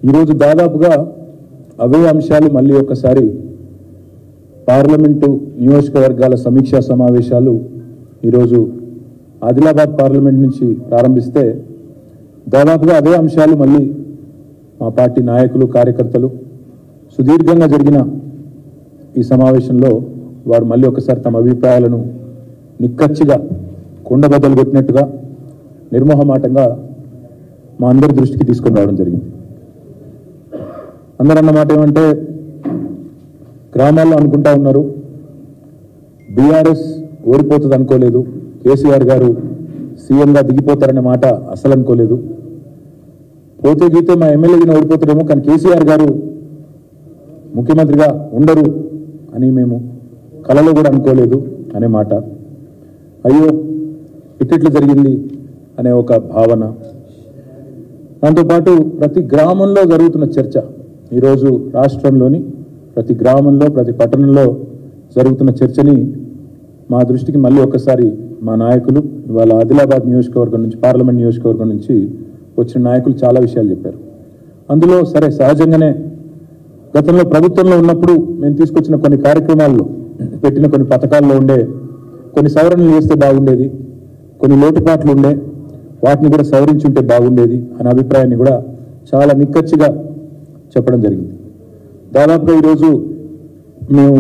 ఈరోజు దాదాపుగా అవే అంశాలు మళ్ళీ ఒకసారి పార్లమెంటు నియోజకవర్గాల సమీక్షా సమావేశాలు ఈరోజు ఆదిలాబాద్ పార్లమెంట్ నుంచి ప్రారంభిస్తే దాదాపుగా అదే అంశాలు మళ్ళీ మా పార్టీ నాయకులు కార్యకర్తలు సుదీర్ఘంగా జరిగిన ఈ సమావేశంలో వారు మళ్ళీ ఒకసారి తమ అభిప్రాయాలను నిక్కచ్చిగా కుండబద్దలు కొట్టినట్టుగా నిర్మోహమాటంగా మా అందరి దృష్టికి తీసుకొని రావడం జరిగింది. అందరన్న మాట ఏమంటే గ్రామాల్లో అనుకుంటా ఉన్నారు బీఆర్ఎస్ ఓడిపోతుంది అనుకోలేదు, కేసీఆర్ గారు సీఎంగా దిగిపోతారనే మాట అసలు అనుకోలేదు, పోతే గీతే మా ఎమ్మెల్యేగా ఓడిపోతారేమో కానీ కేసీఆర్ గారు ముఖ్యమంత్రిగా ఉండరు అని మేము కలలో కూడా అనుకోలేదు అనే మాట, అయ్యో ఇట్లా జరిగింది అనే ఒక భావన. దాంతోపాటు ప్రతి గ్రామంలో జరుగుతున్న చర్చ, ఈరోజు రాష్ట్రంలోని ప్రతి గ్రామంలో ప్రతి పట్టణంలో జరుగుతున్న చర్చని మా దృష్టికి మళ్ళీ ఒకసారి మా నాయకులు ఇవాళ ఆదిలాబాద్ నియోజకవర్గం నుంచి పార్లమెంట్ నియోజకవర్గం నుంచి వచ్చిన నాయకులు చాలా విషయాలు చెప్పారు. అందులో సరే సహజంగానే గతంలో ప్రభుత్వంలో ఉన్నప్పుడు మేము తీసుకొచ్చిన కొన్ని కార్యక్రమాల్లో పెట్టిన కొన్ని పథకాల్లో ఉండే కొన్ని సవరణలు చేస్తే బాగుండేది, కొన్ని లోటుపాట్లు ఉండే వాటిని కూడా సవరించుంటే బాగుండేది అనే అభిప్రాయాన్ని కూడా చాలా నిక్కచ్చిగా చెప్పడం జరిగింది. దాదాపుగా ఈరోజు మేము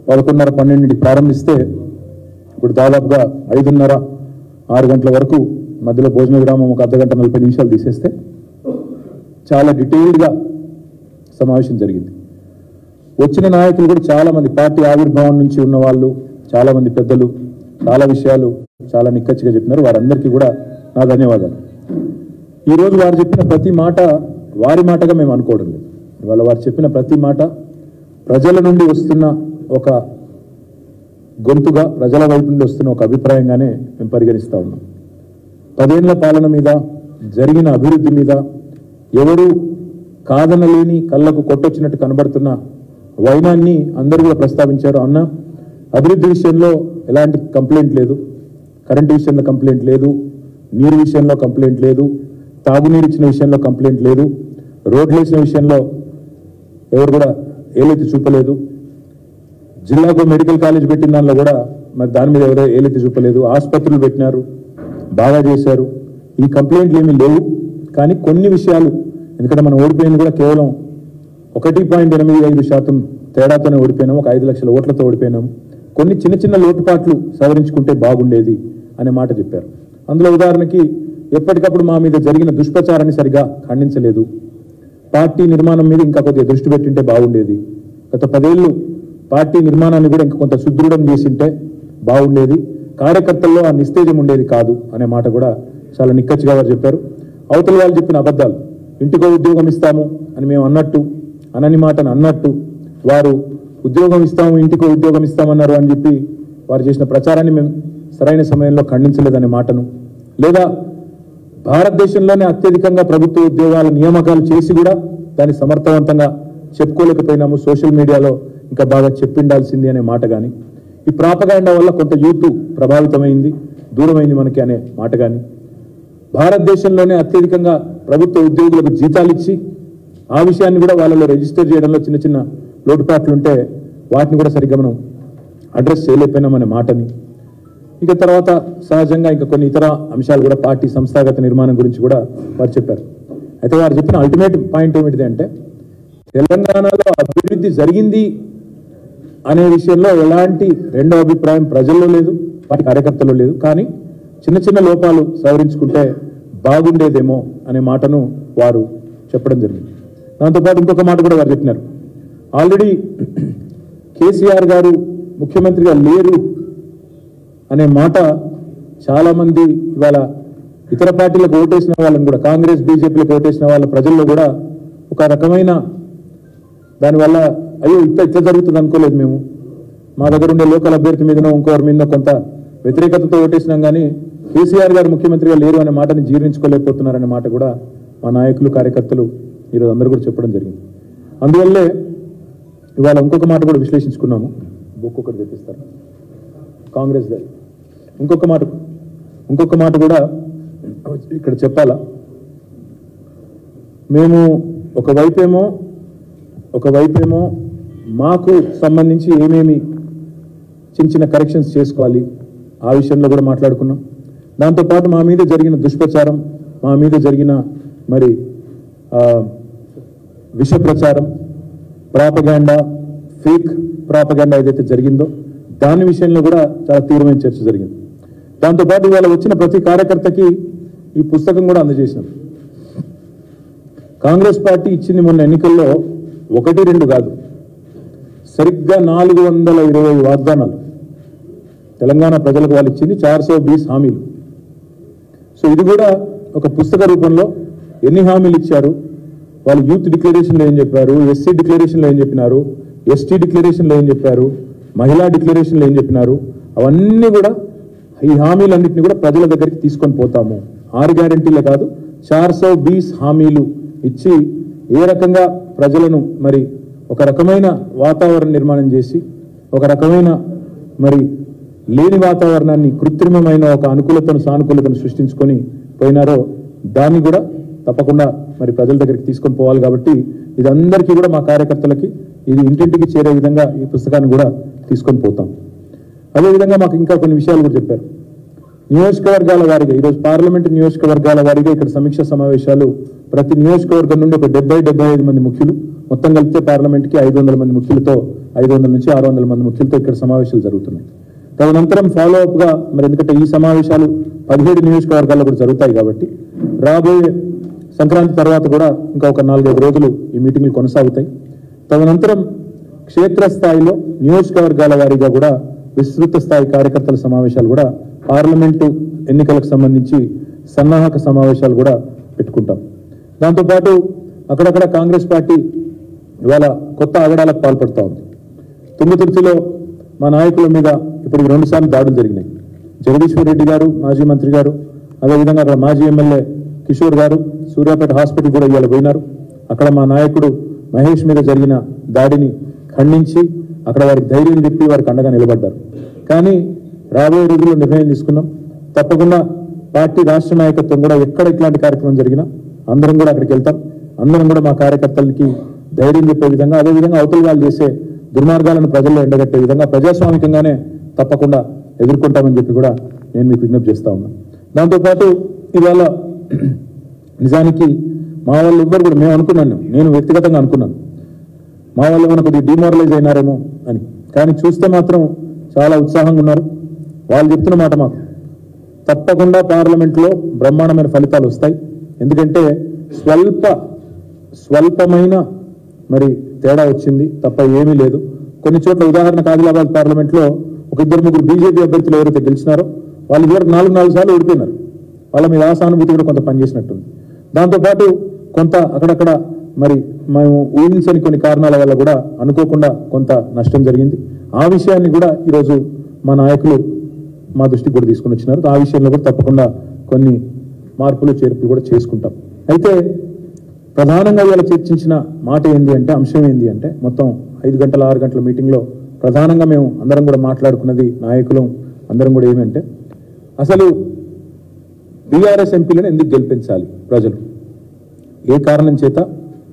11:30-12 ప్రారంభిస్తే ఇప్పుడు దాదాపుగా 5:30-6 గంటల వరకు మధ్యలో భోజన విరామం ఒక అర్ధగంట 40 నిమిషాలు తీసేస్తే చాలా డీటెయిల్డ్గా సమావేశం జరిగింది. వచ్చిన నాయకులు కూడా చాలామంది పార్టీ ఆవిర్భావం నుంచి ఉన్న వాళ్ళు చాలామంది పెద్దలు చాలా విషయాలు చాలా నిక్కచ్చిగా చెప్పినారు. వారందరికీ కూడా నా ధన్యవాదాలు. ఈరోజు వారు చెప్పిన ప్రతి మాట వారి మాటగా మేము అనుకోవడం లేదు. ఇవాళ వారు చెప్పిన ప్రతి మాట ప్రజల నుండి వస్తున్న ఒక గొంతుగా, ప్రజల వైపు నుండి వస్తున్న ఒక అభిప్రాయంగానే మేము పరిగణిస్తూ ఉన్నాం. 10 ఏళ్ల పాలన మీద జరిగిన అభివృద్ధి మీద ఎవరు కాదనలేని కళ్ళకు కొట్టొచ్చినట్టు కనబడుతున్న వైనాన్ని అందరూ కూడా ప్రస్తావించారు. అన్న అభివృద్ధి విషయంలో ఎలాంటి కంప్లైంట్ లేదు, కరెంటు విషయంలో కంప్లైంట్ లేదు, నీరు విషయంలో కంప్లైంట్ లేదు, తాగునీరు ఇచ్చిన విషయంలో కంప్లైంట్ లేదు, రోడ్లు వేసిన విషయంలో ఎవరు కూడా ఏలెత్తి చూపలేదు, జిల్లాకు మెడికల్ కాలేజ్ పెట్టిన దానిలో కూడా మరి దాని మీద ఎవరో ఏలెత్తి చూపలేదు, ఆసుపత్రులు పెట్టినారు, బాగా చేశారు, ఈ కంప్లైంట్లు ఏమీ లేవు. కానీ కొన్ని విషయాలు, ఎందుకంటే మనం ఓడిపోయింది కూడా కేవలం 1.85% తేడాతోనే ఓడిపోయినాము, ఒక 5 లక్షల ఓట్లతో ఓడిపోయినాము. కొన్ని చిన్న చిన్న లోటుపాట్లు సవరించుకుంటే బాగుండేది అనే మాట చెప్పారు. అందులో ఉదాహరణకి ఎప్పటికప్పుడు మా మీద జరిగిన దుష్ప్రచారాన్ని సరిగా ఖండించలేదు, పార్టీ నిర్మాణం మీద ఇంకా కొద్దిగా దృష్టి పెట్టింటే బాగుండేది, గత 10 ఏళ్ళు పార్టీ నిర్మాణాన్ని కూడా ఇంకా కొంత సుదృఢం చేసింటే బాగుండేది, కార్యకర్తల్లో ఆ నిస్తేజం ఉండేది కాదు అనే మాట కూడా చాలా నిక్కచ్చిగా వారు చెప్పారు. అవతల వాళ్ళు చెప్పిన అబద్ధాలు, ఇంటికో ఉద్యోగం ఇస్తాము అని మేము అన్నట్టు అనని మాటను అన్నట్టు వారు ఉద్యోగం ఇస్తాము ఇంటికో ఉద్యోగం ఇస్తామన్నారు అని చెప్పి వారు చేసిన ప్రచారాన్ని మేము సరైన సమయంలో ఖండించలేదనే మాటను, లేదా భారతదేశంలోనే అత్యధికంగా ప్రభుత్వ ఉద్యోగాల నియామకాలు చేసి కూడా దాన్ని సమర్థవంతంగా చెప్పుకోలేకపోయినాము, సోషల్ మీడియాలో ఇంకా బాగా చెప్పిండాల్సింది అనే మాట కానీ, ఈ ప్రాపగాండా వల్ల కొంత యూత్ ప్రభావితమైంది, దూరమైంది మనకి అనే మాట కానీ, భారతదేశంలోనే అత్యధికంగా ప్రభుత్వ ఉద్యోగులకు జీతాలు ఇచ్చి ఆ విషయాన్ని కూడా వాళ్ళలో రిజిస్టర్ చేయడంలో చిన్న చిన్న లోటుపాట్లుంటే వాటిని కూడా సరిగ్గా మనం అడ్రస్ చేయలేకపోయినామనే మాటని, ఇక తర్వాత సహజంగా ఇంకా కొన్ని ఇతర అంశాలు కూడా పార్టీ సంస్థాగత నిర్మాణం గురించి కూడా వారు చెప్పారు. అయితే వారు చెప్పిన అల్టిమేట్ పాయింట్ ఏమిటిది అంటే తెలంగాణలో అభివృద్ధి జరిగింది అనే విషయంలో ఎలాంటి రెండో అభిప్రాయం ప్రజల్లో లేదు, పార్టీ కార్యకర్తల్లో లేదు. కానీ చిన్న చిన్న లోపాలు సవరించుకుంటే బాగుండేదేమో అనే మాటను వారు చెప్పడం జరిగింది. దాంతోపాటు ఇంకొక మాట కూడా వారు చెప్పినారు, ఆల్రెడీ కేసీఆర్ గారు ముఖ్యమంత్రిగా లేరు అనే మాట చాలామంది ఇవాళ ఇతర పార్టీలకు ఓటేసిన వాళ్ళని కూడా, కాంగ్రెస్ బీజేపీలకు ఓటేసిన వాళ్ళ ప్రజల్లో కూడా ఒక రకమైన దానివల్ల అయ్యో ఇట్లా జరుగుతుంది అనుకోలేదు, మేము మా దగ్గర ఉండే లోకల్ అభ్యర్థి మీదనో ఇంకోరి మీద కొంత వ్యతిరేకతతో ఓటేసినాం కానీ కేసీఆర్ గారు ముఖ్యమంత్రిగా లేరు అనే మాటని జీర్ణించుకోలేకపోతున్నారనే మాట కూడా మా నాయకులు కార్యకర్తలు ఈరోజు అందరూ కూడా చెప్పడం జరిగింది. అందువల్లే ఇవాళ ఇంకొక మాట కూడా విశ్లేషించుకున్నాము, ఒక్కొక్కటి తెప్పిస్తారు కాంగ్రెస్ గారు. ఇంకొక మాట కూడా ఇక్కడ చెప్పాలా, మేము ఒకవైపేమో మాకు సంబంధించి ఏమేమి చిన్న చిన్న కరెక్షన్స్ చేసుకోవాలి ఆ విషయంలో కూడా మాట్లాడుకున్నాం. దాంతోపాటు మా మీద జరిగిన దుష్ప్రచారం, మా మీద జరిగిన మరి విష ప్రచారం, ప్రాపగాండా, ఫేక్ ప్రాపగాండా ఏదైతే జరిగిందో దాని విషయంలో కూడా చాలా తీవ్రమైన చర్చ జరిగింది. దాంతోపాటు ఇవాళ వచ్చిన ప్రతి కార్యకర్తకి ఈ పుస్తకం కూడా అందజేసినాం. కాంగ్రెస్ పార్టీ ఇచ్చింది మొన్న ఎన్నికల్లో 1-2 కాదు, సరిగ్గా 420 వాగ్దానాలు తెలంగాణ ప్రజలకు వాళ్ళు ఇచ్చింది, 420 హామీలు. సో ఇది కూడా ఒక పుస్తక రూపంలో ఎన్ని హామీలు ఇచ్చారు, వాళ్ళు యూత్ డిక్లరేషన్లో ఏం చెప్పారు, ఎస్సీ డిక్లరేషన్లో ఏం చెప్పినారు, ఎస్టీ డిక్లరేషన్లో ఏం చెప్పారు, మహిళా డిక్లరేషన్లో ఏం చెప్పినారు, అవన్నీ కూడా ఈ హామీలన్నింటినీ కూడా ప్రజల దగ్గరికి తీసుకొని పోతాము. 6 గ్యారెంటీలే కాదు, 420 హామీలు ఇచ్చి ఏ రకంగా ప్రజలను మరి ఒక రకమైన వాతావరణ నిర్మాణం చేసి ఒక రకమైన మరి లేని వాతావరణాన్ని కృత్రిమమైన ఒక అనుకూలతను సానుకూలతను సృష్టించుకొని పోయినారో దాన్ని కూడా తప్పకుండా మరి ప్రజల దగ్గరికి తీసుకొని పోవాలి. కాబట్టి ఇది అందరికీ కూడా మా కార్యకర్తలకి ఇది ఇంటింటికి చేరే విధంగా ఈ పుస్తకాన్ని కూడా తీసుకొని పోతాం. అదేవిధంగా మాకు ఇంకా కొన్ని విషయాలు కూడా చెప్పారు. నియోజకవర్గాల వారీగా ఈరోజు పార్లమెంటు నియోజకవర్గాల వారీగా ఇక్కడ సమీక్ష సమావేశాలు ప్రతి నియోజకవర్గం నుండి ఒక 70-75 మంది ముఖ్యులు, మొత్తం కలిపితే పార్లమెంట్కి 500 మంది ముఖ్యులతో 500 నుంచి 600 మంది ముఖ్యులతో ఇక్కడ సమావేశాలు జరుగుతున్నాయి. తదనంతరం ఫాలో అప్గా మరి ఎందుకంటే ఈ సమావేశాలు 17 నియోజకవర్గాల్లో కూడా జరుగుతాయి కాబట్టి రాబోయే సంక్రాంతి తర్వాత కూడా ఇంకా ఒక 4-5 రోజులు ఈ మీటింగ్లు కొనసాగుతాయి. తదనంతరం క్షేత్రస్థాయిలో నియోజకవర్గాల వారీగా కూడా విస్తృత స్థాయి కార్యకర్తల సమావేశాలు కూడా పార్లమెంటు ఎన్నికలకు సంబంధించి సన్నాహక సమావేశాలు కూడా పెట్టుకుంటాం. దాంతోపాటు అక్కడక్కడ కాంగ్రెస్ పార్టీ ఇవాళ కొత్త ఆగడాలకు పాల్పడుతూ ఉంది. తుంగతుర్తిలో మా నాయకుల మీద ఇప్పుడు 2 సార్లు దాడులు జరిగినాయి. జగదీశ్వర్ రెడ్డి గారు మాజీ మంత్రి గారు, అదేవిధంగా అక్కడ మాజీ ఎమ్మెల్యే కిషోర్ గారు సూర్యాపేట హాస్పిటల్ కూడా ఇవాళ పోయినారు. అక్కడ మా నాయకుడు మహేష్ మీద జరిగిన దాడిని ఖండించి అక్కడ వారికి ధైర్యం చెప్పి వారికి అండగా నిలబడ్డారు. కానీ రాబోయే రోజుల్లో నిర్ణయం తీసుకున్నాం, తప్పకుండా పార్టీ రాష్ట్ర నాయకత్వం కూడా ఎక్కడ ఇట్లాంటి కార్యక్రమం జరిగినా అందరం కూడా అక్కడికి వెళ్తాం. అందరం కూడా మా కార్యకర్తలకి ధైర్యం చెప్పే విధంగా, అదేవిధంగా అవతల వాళ్ళు చేసే దుర్మార్గాలను ప్రజల్లో ఎండగట్టే విధంగా ప్రజాస్వామికంగానే తప్పకుండా ఎదుర్కొంటామని చెప్పి కూడా నేను మీకు విజ్ఞప్తి చేస్తా ఉన్నా. దాంతోపాటు ఇవాళ నిజానికి మా వాళ్ళు ఎవ్వరు కూడా మేము అనుకున్నాను, నేను వ్యక్తిగతంగా అనుకున్నాను మా వాళ్ళు ఏమైనా కొద్దిగా డిమారలైజ్ అయినారేమో అని. కానీ చూస్తే మాత్రం చాలా ఉత్సాహంగా ఉన్నారు. వాళ్ళు చెప్తున్న మాట మాకు తప్పకుండా పార్లమెంట్లో బ్రహ్మాండమైన ఫలితాలు వస్తాయి. ఎందుకంటే స్వల్పమైన మరి తేడా వచ్చింది తప్ప ఏమీ లేదు. కొన్ని చోట్ల ఉదాహరణకు ఆదిలాబాద్ పార్లమెంట్లో ఒక 2-3 బీజేపీ అభ్యర్థులు ఎవరైతే గెలిచినారో వాళ్ళు ఇదివరకు 4 సార్లు ఓడిపోయినారు. వాళ్ళ మీద ఆసానుభూతి కూడా కొంత పనిచేసినట్టుంది. దాంతోపాటు కొంత అక్కడక్కడ మరి మేము ఊహించని కొన్ని కారణాల వల్ల కూడా అనుకోకుండా కొంత నష్టం జరిగింది. ఆ విషయాన్ని కూడా ఈరోజు మా నాయకులు మా దృష్టికి కూడా తీసుకుని వచ్చినారు. ఆ విషయంలో కూడా తప్పకుండా కొన్ని మార్పులు చేర్పులు కూడా చేసుకుంటాం. అయితే ప్రధానంగా ఇవాళ చర్చించిన మాట ఏంది అంటే, అంశం ఏంది అంటే, మొత్తం 5 గంటల 6 గంటల మీటింగ్లో ప్రధానంగా మేము అందరం కూడా మాట్లాడుకున్నది నాయకులు అందరం కూడా ఏమంటే, అసలు బీఆర్ఎస్ ఎంపీలను ఎందుకు గెలిపించాలి ప్రజలు, ఏ కారణం చేత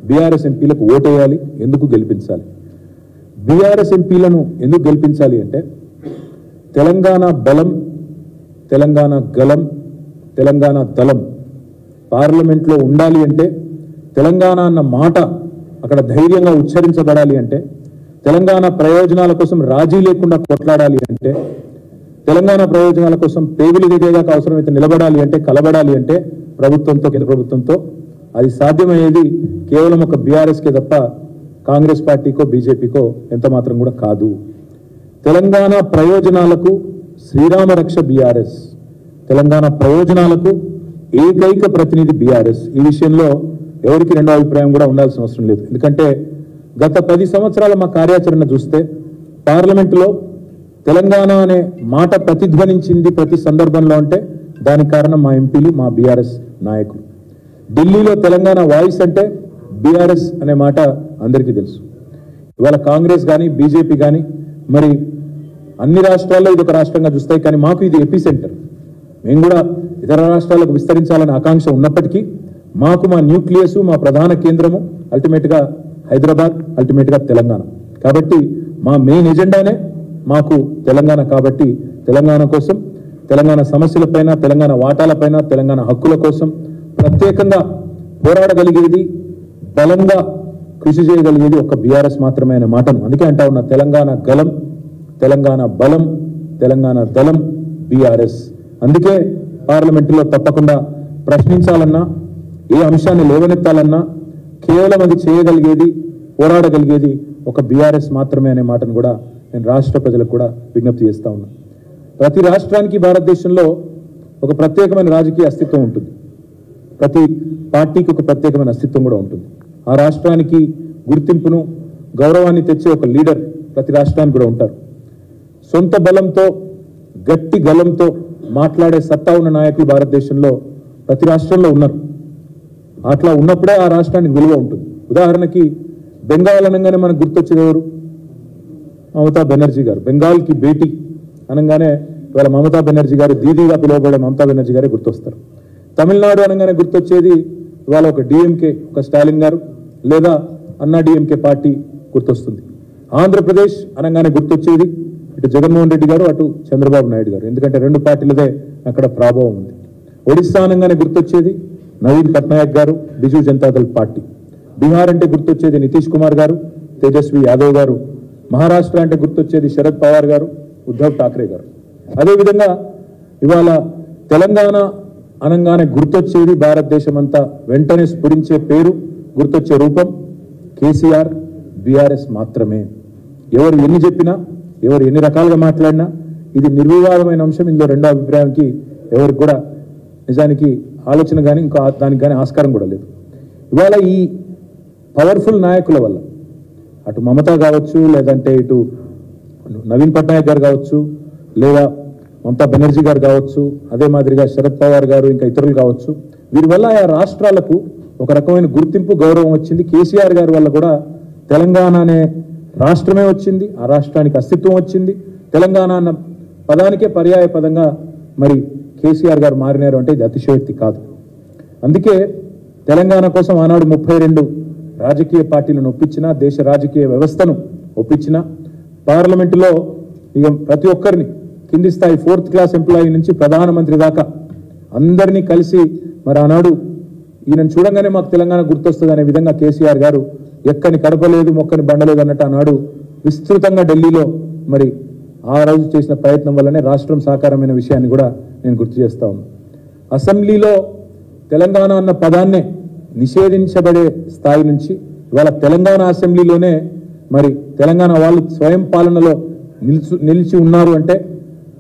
బీఆర్ఎస్ ఎంపీలకు ఓటేయాలి, ఎందుకు గెలిపించాలి. బీఆర్ఎస్ ఎంపీలను ఎందుకు గెలిపించాలి అంటే, తెలంగాణ బలం, తెలంగాణ గలం, తెలంగాణ దళం పార్లమెంట్లో ఉండాలి అంటే, తెలంగాణ అన్న మాట అక్కడ ధైర్యంగా ఉచ్చరించబడాలి అంటే, తెలంగాణ ప్రయోజనాల కోసం రాజీ లేకుండా కొట్లాడాలి అంటే, తెలంగాణ ప్రయోజనాల కోసం పేగులు దిగేదాకా అవసరమైతే నిలబడాలి అంటే, కలబడాలి అంటే ప్రభుత్వంతో, కేంద్ర ప్రభుత్వంతో అది సాధ్యమయ్యేది కేవలం ఒక బీఆర్ఎస్కే తప్ప కాంగ్రెస్ పార్టీకో బీజేపీకో ఎంత మాత్రం కూడా కాదు. తెలంగాణ ప్రయోజనాలకు శ్రీరామ రక్ష బీఆర్ఎస్, తెలంగాణ ప్రయోజనాలకు ఏకైక ప్రతినిధి బీఆర్ఎస్. ఈ విషయంలో ఎవరికి రెండో అభిప్రాయం కూడా ఉండాల్సిన అవసరం లేదు. ఎందుకంటే గత 10 సంవత్సరాల మా కార్యాచరణ చూస్తే పార్లమెంటులో తెలంగాణ అనే మాట ప్రతిధ్వనించింది ప్రతి సందర్భంలో అంటే దానికి కారణం మా ఎంపీలు, మా బీఆర్ఎస్ నాయకులు. ఢిల్లీలో తెలంగాణ వాయిస్ అంటే బీఆర్ఎస్ అనే మాట అందరికీ తెలుసు. ఇవాళ కాంగ్రెస్ కానీ బీజేపీ కానీ మరి అన్ని రాష్ట్రాల్లో ఇది ఒక రాష్ట్రంగా చూస్తాయి, కానీ మాకు ఇది ఎపి సెంటర్. మేము కూడా ఇతర రాష్ట్రాలకు విస్తరించాలనే ఆకాంక్ష ఉన్నప్పటికీ మాకు మా న్యూక్లియస్, మా ప్రధాన కేంద్రము, అల్టిమేట్గా హైదరాబాద్, అల్టిమేట్గా తెలంగాణ. కాబట్టి మా మెయిన్ ఎజెండానే మాకు తెలంగాణ. కాబట్టి తెలంగాణ కోసం, తెలంగాణ సమస్యలపైన, తెలంగాణ వాటాలపైన, తెలంగాణ హక్కుల కోసం ప్రత్యేకంగా పోరాడగలిగేది, బలంగా కృషి చేయగలిగేది ఒక బీఆర్ఎస్ మాత్రమే అనే మాటను అందుకే అంటా ఉన్నా. తెలంగాణ గలం, తెలంగాణ బలం, తెలంగాణ దళం బీఆర్ఎస్. అందుకే పార్లమెంటులో తప్పకుండా ప్రశ్నించాలన్నా, ఏ అంశాన్ని లేవనెత్తాలన్నా కేవలం అది చేయగలిగేది, పోరాడగలిగేది ఒక బీఆర్ఎస్ మాత్రమే అనే మాటను కూడా నేను రాష్ట్ర ప్రజలకు కూడా విజ్ఞప్తి చేస్తా ఉన్నా. ప్రతి రాష్ట్రానికి భారతదేశంలో ఒక ప్రత్యేకమైన రాజకీయ అస్తిత్వం ఉంటుంది. ప్రతి పార్టీకి ఒక ప్రత్యేకమైన అస్తిత్వం కూడా ఉంటుంది. ఆ రాష్ట్రానికి గుర్తింపును, గౌరవాన్ని తెచ్చే ఒక లీడర్ ప్రతి రాష్ట్రానికి కూడా ఉంటారు. సొంత బలంతో, గట్టి గలంతో మాట్లాడే సత్తా ఉన్న నాయకులు భారతదేశంలో ప్రతి రాష్ట్రంలో ఉన్నారు. అట్లా ఉన్నప్పుడే ఆ రాష్ట్రానికి విలువ ఉంటుంది. ఉదాహరణకి బెంగాల్ అనగానే మనకు గుర్తొచ్చేది ఎవరు? మమతా బెనర్జీ గారు. బెంగాల్కి భేటీ అనగానే ఇవాళ మమతా బెనర్జీ గారు, దీదీగా పిలువబడే మమతా బెనర్జీ గారే గుర్తొస్తారు. తమిళనాడు అనగానే గుర్తొచ్చేది ఇవాళ ఒక డిఎంకే, ఒక స్టాలిన్ గారు, లేదా అన్నా డిఎంకే పార్టీ గుర్తొస్తుంది. ఆంధ్రప్రదేశ్ అనగానే గుర్తొచ్చేది ఇటు జగన్మోహన్ రెడ్డి గారు, అటు చంద్రబాబు నాయుడు గారు. ఎందుకంటే రెండు పార్టీలదే అక్కడ ప్రభావం ఉంది. ఒడిస్సా అనగానే గుర్తొచ్చేది నవీన్ పట్నాయక్ గారు, బిజు జనతాదళ్ పార్టీ. బీహార్ అంటే గుర్తొచ్చేది నితీష్ కుమార్ గారు, తేజస్వి యాదవ్ గారు. మహారాష్ట్ర అంటే గుర్తొచ్చేది శరద్ పవార్ గారు, ఉద్ధవ్ ఠాక్రే గారు. అదేవిధంగా ఇవాళ తెలంగాణ అనగానే గుర్తొచ్చేది భారతదేశం అంతా వెంటనే స్ఫురించే పేరు, గుర్తొచ్చే రూపం కేసీఆర్, బీఆర్ఎస్ మాత్రమే. ఎవరు ఎన్ని చెప్పినా, ఎవరు ఎన్ని రకాలుగా మాట్లాడినా ఇది నిర్వివాదమైన అంశం. ఇందులో రెండో అభిప్రాయానికి ఎవరికి కూడా నిజానికి ఆలోచన కానీ ఇంకో దానికి కానీ ఆస్కారం కూడా లేదు. ఇవాళ ఈ పవర్ఫుల్ నాయకుల వల్ల అటు మమతా కావచ్చు, లేదంటే ఇటు నవీన్ పట్నాయక్ గారు కావచ్చు, లేదా మమతా బెనర్జీ గారు కావచ్చు, అదే మాదిరిగా శరద్ పవార్ గారు, ఇంకా ఇతరులు కావచ్చు, వీరి వల్ల ఆ రాష్ట్రాలకు ఒక రకమైన గుర్తింపు, గౌరవం వచ్చింది. కేసీఆర్ గారి వల్ల కూడా తెలంగాణ అనే రాష్ట్రమే వచ్చింది, ఆ రాష్ట్రానికి అస్తిత్వం వచ్చింది. తెలంగాణ అన్న పదానికే పర్యాయ పదంగా మరి కేసీఆర్ గారు మారినారు అంటే ఇది అతిశయోక్తి కాదు. అందుకే తెలంగాణ కోసం ఆనాడు 32 రాజకీయ పార్టీలను ఒప్పించిన, దేశ రాజకీయ వ్యవస్థను ఒప్పించిన, పార్లమెంటులో ఇక ప్రతి ఒక్కరిని కింది స్థాయి 4th క్లాస్ ఎంప్లాయీ నుంచి ప్రధానమంత్రి దాకా అందరినీ కలిసి మరి ఆనాడు ఈయనను చూడంగానే మాకు తెలంగాణ గుర్తొస్తుంది అనే విధంగా కేసీఆర్ గారు ఎక్కని కడపలేదు, మొక్కని బండలేదు అన్నట్టు ఆనాడు విస్తృతంగా ఢిల్లీలో మరి ఆ రోజు చేసిన ప్రయత్నం వల్లనే రాష్ట్రం సాకారమైన విషయాన్ని కూడా నేను గుర్తు చేస్తా ఉన్నాను. అసెంబ్లీలో తెలంగాణ అన్న పదాన్నే నిషేధించబడే స్థాయి నుంచి ఇవాళ తెలంగాణ అసెంబ్లీలోనే మరి తెలంగాణ వాళ్ళు స్వయం పాలనలో నిలిచి ఉన్నారు అంటే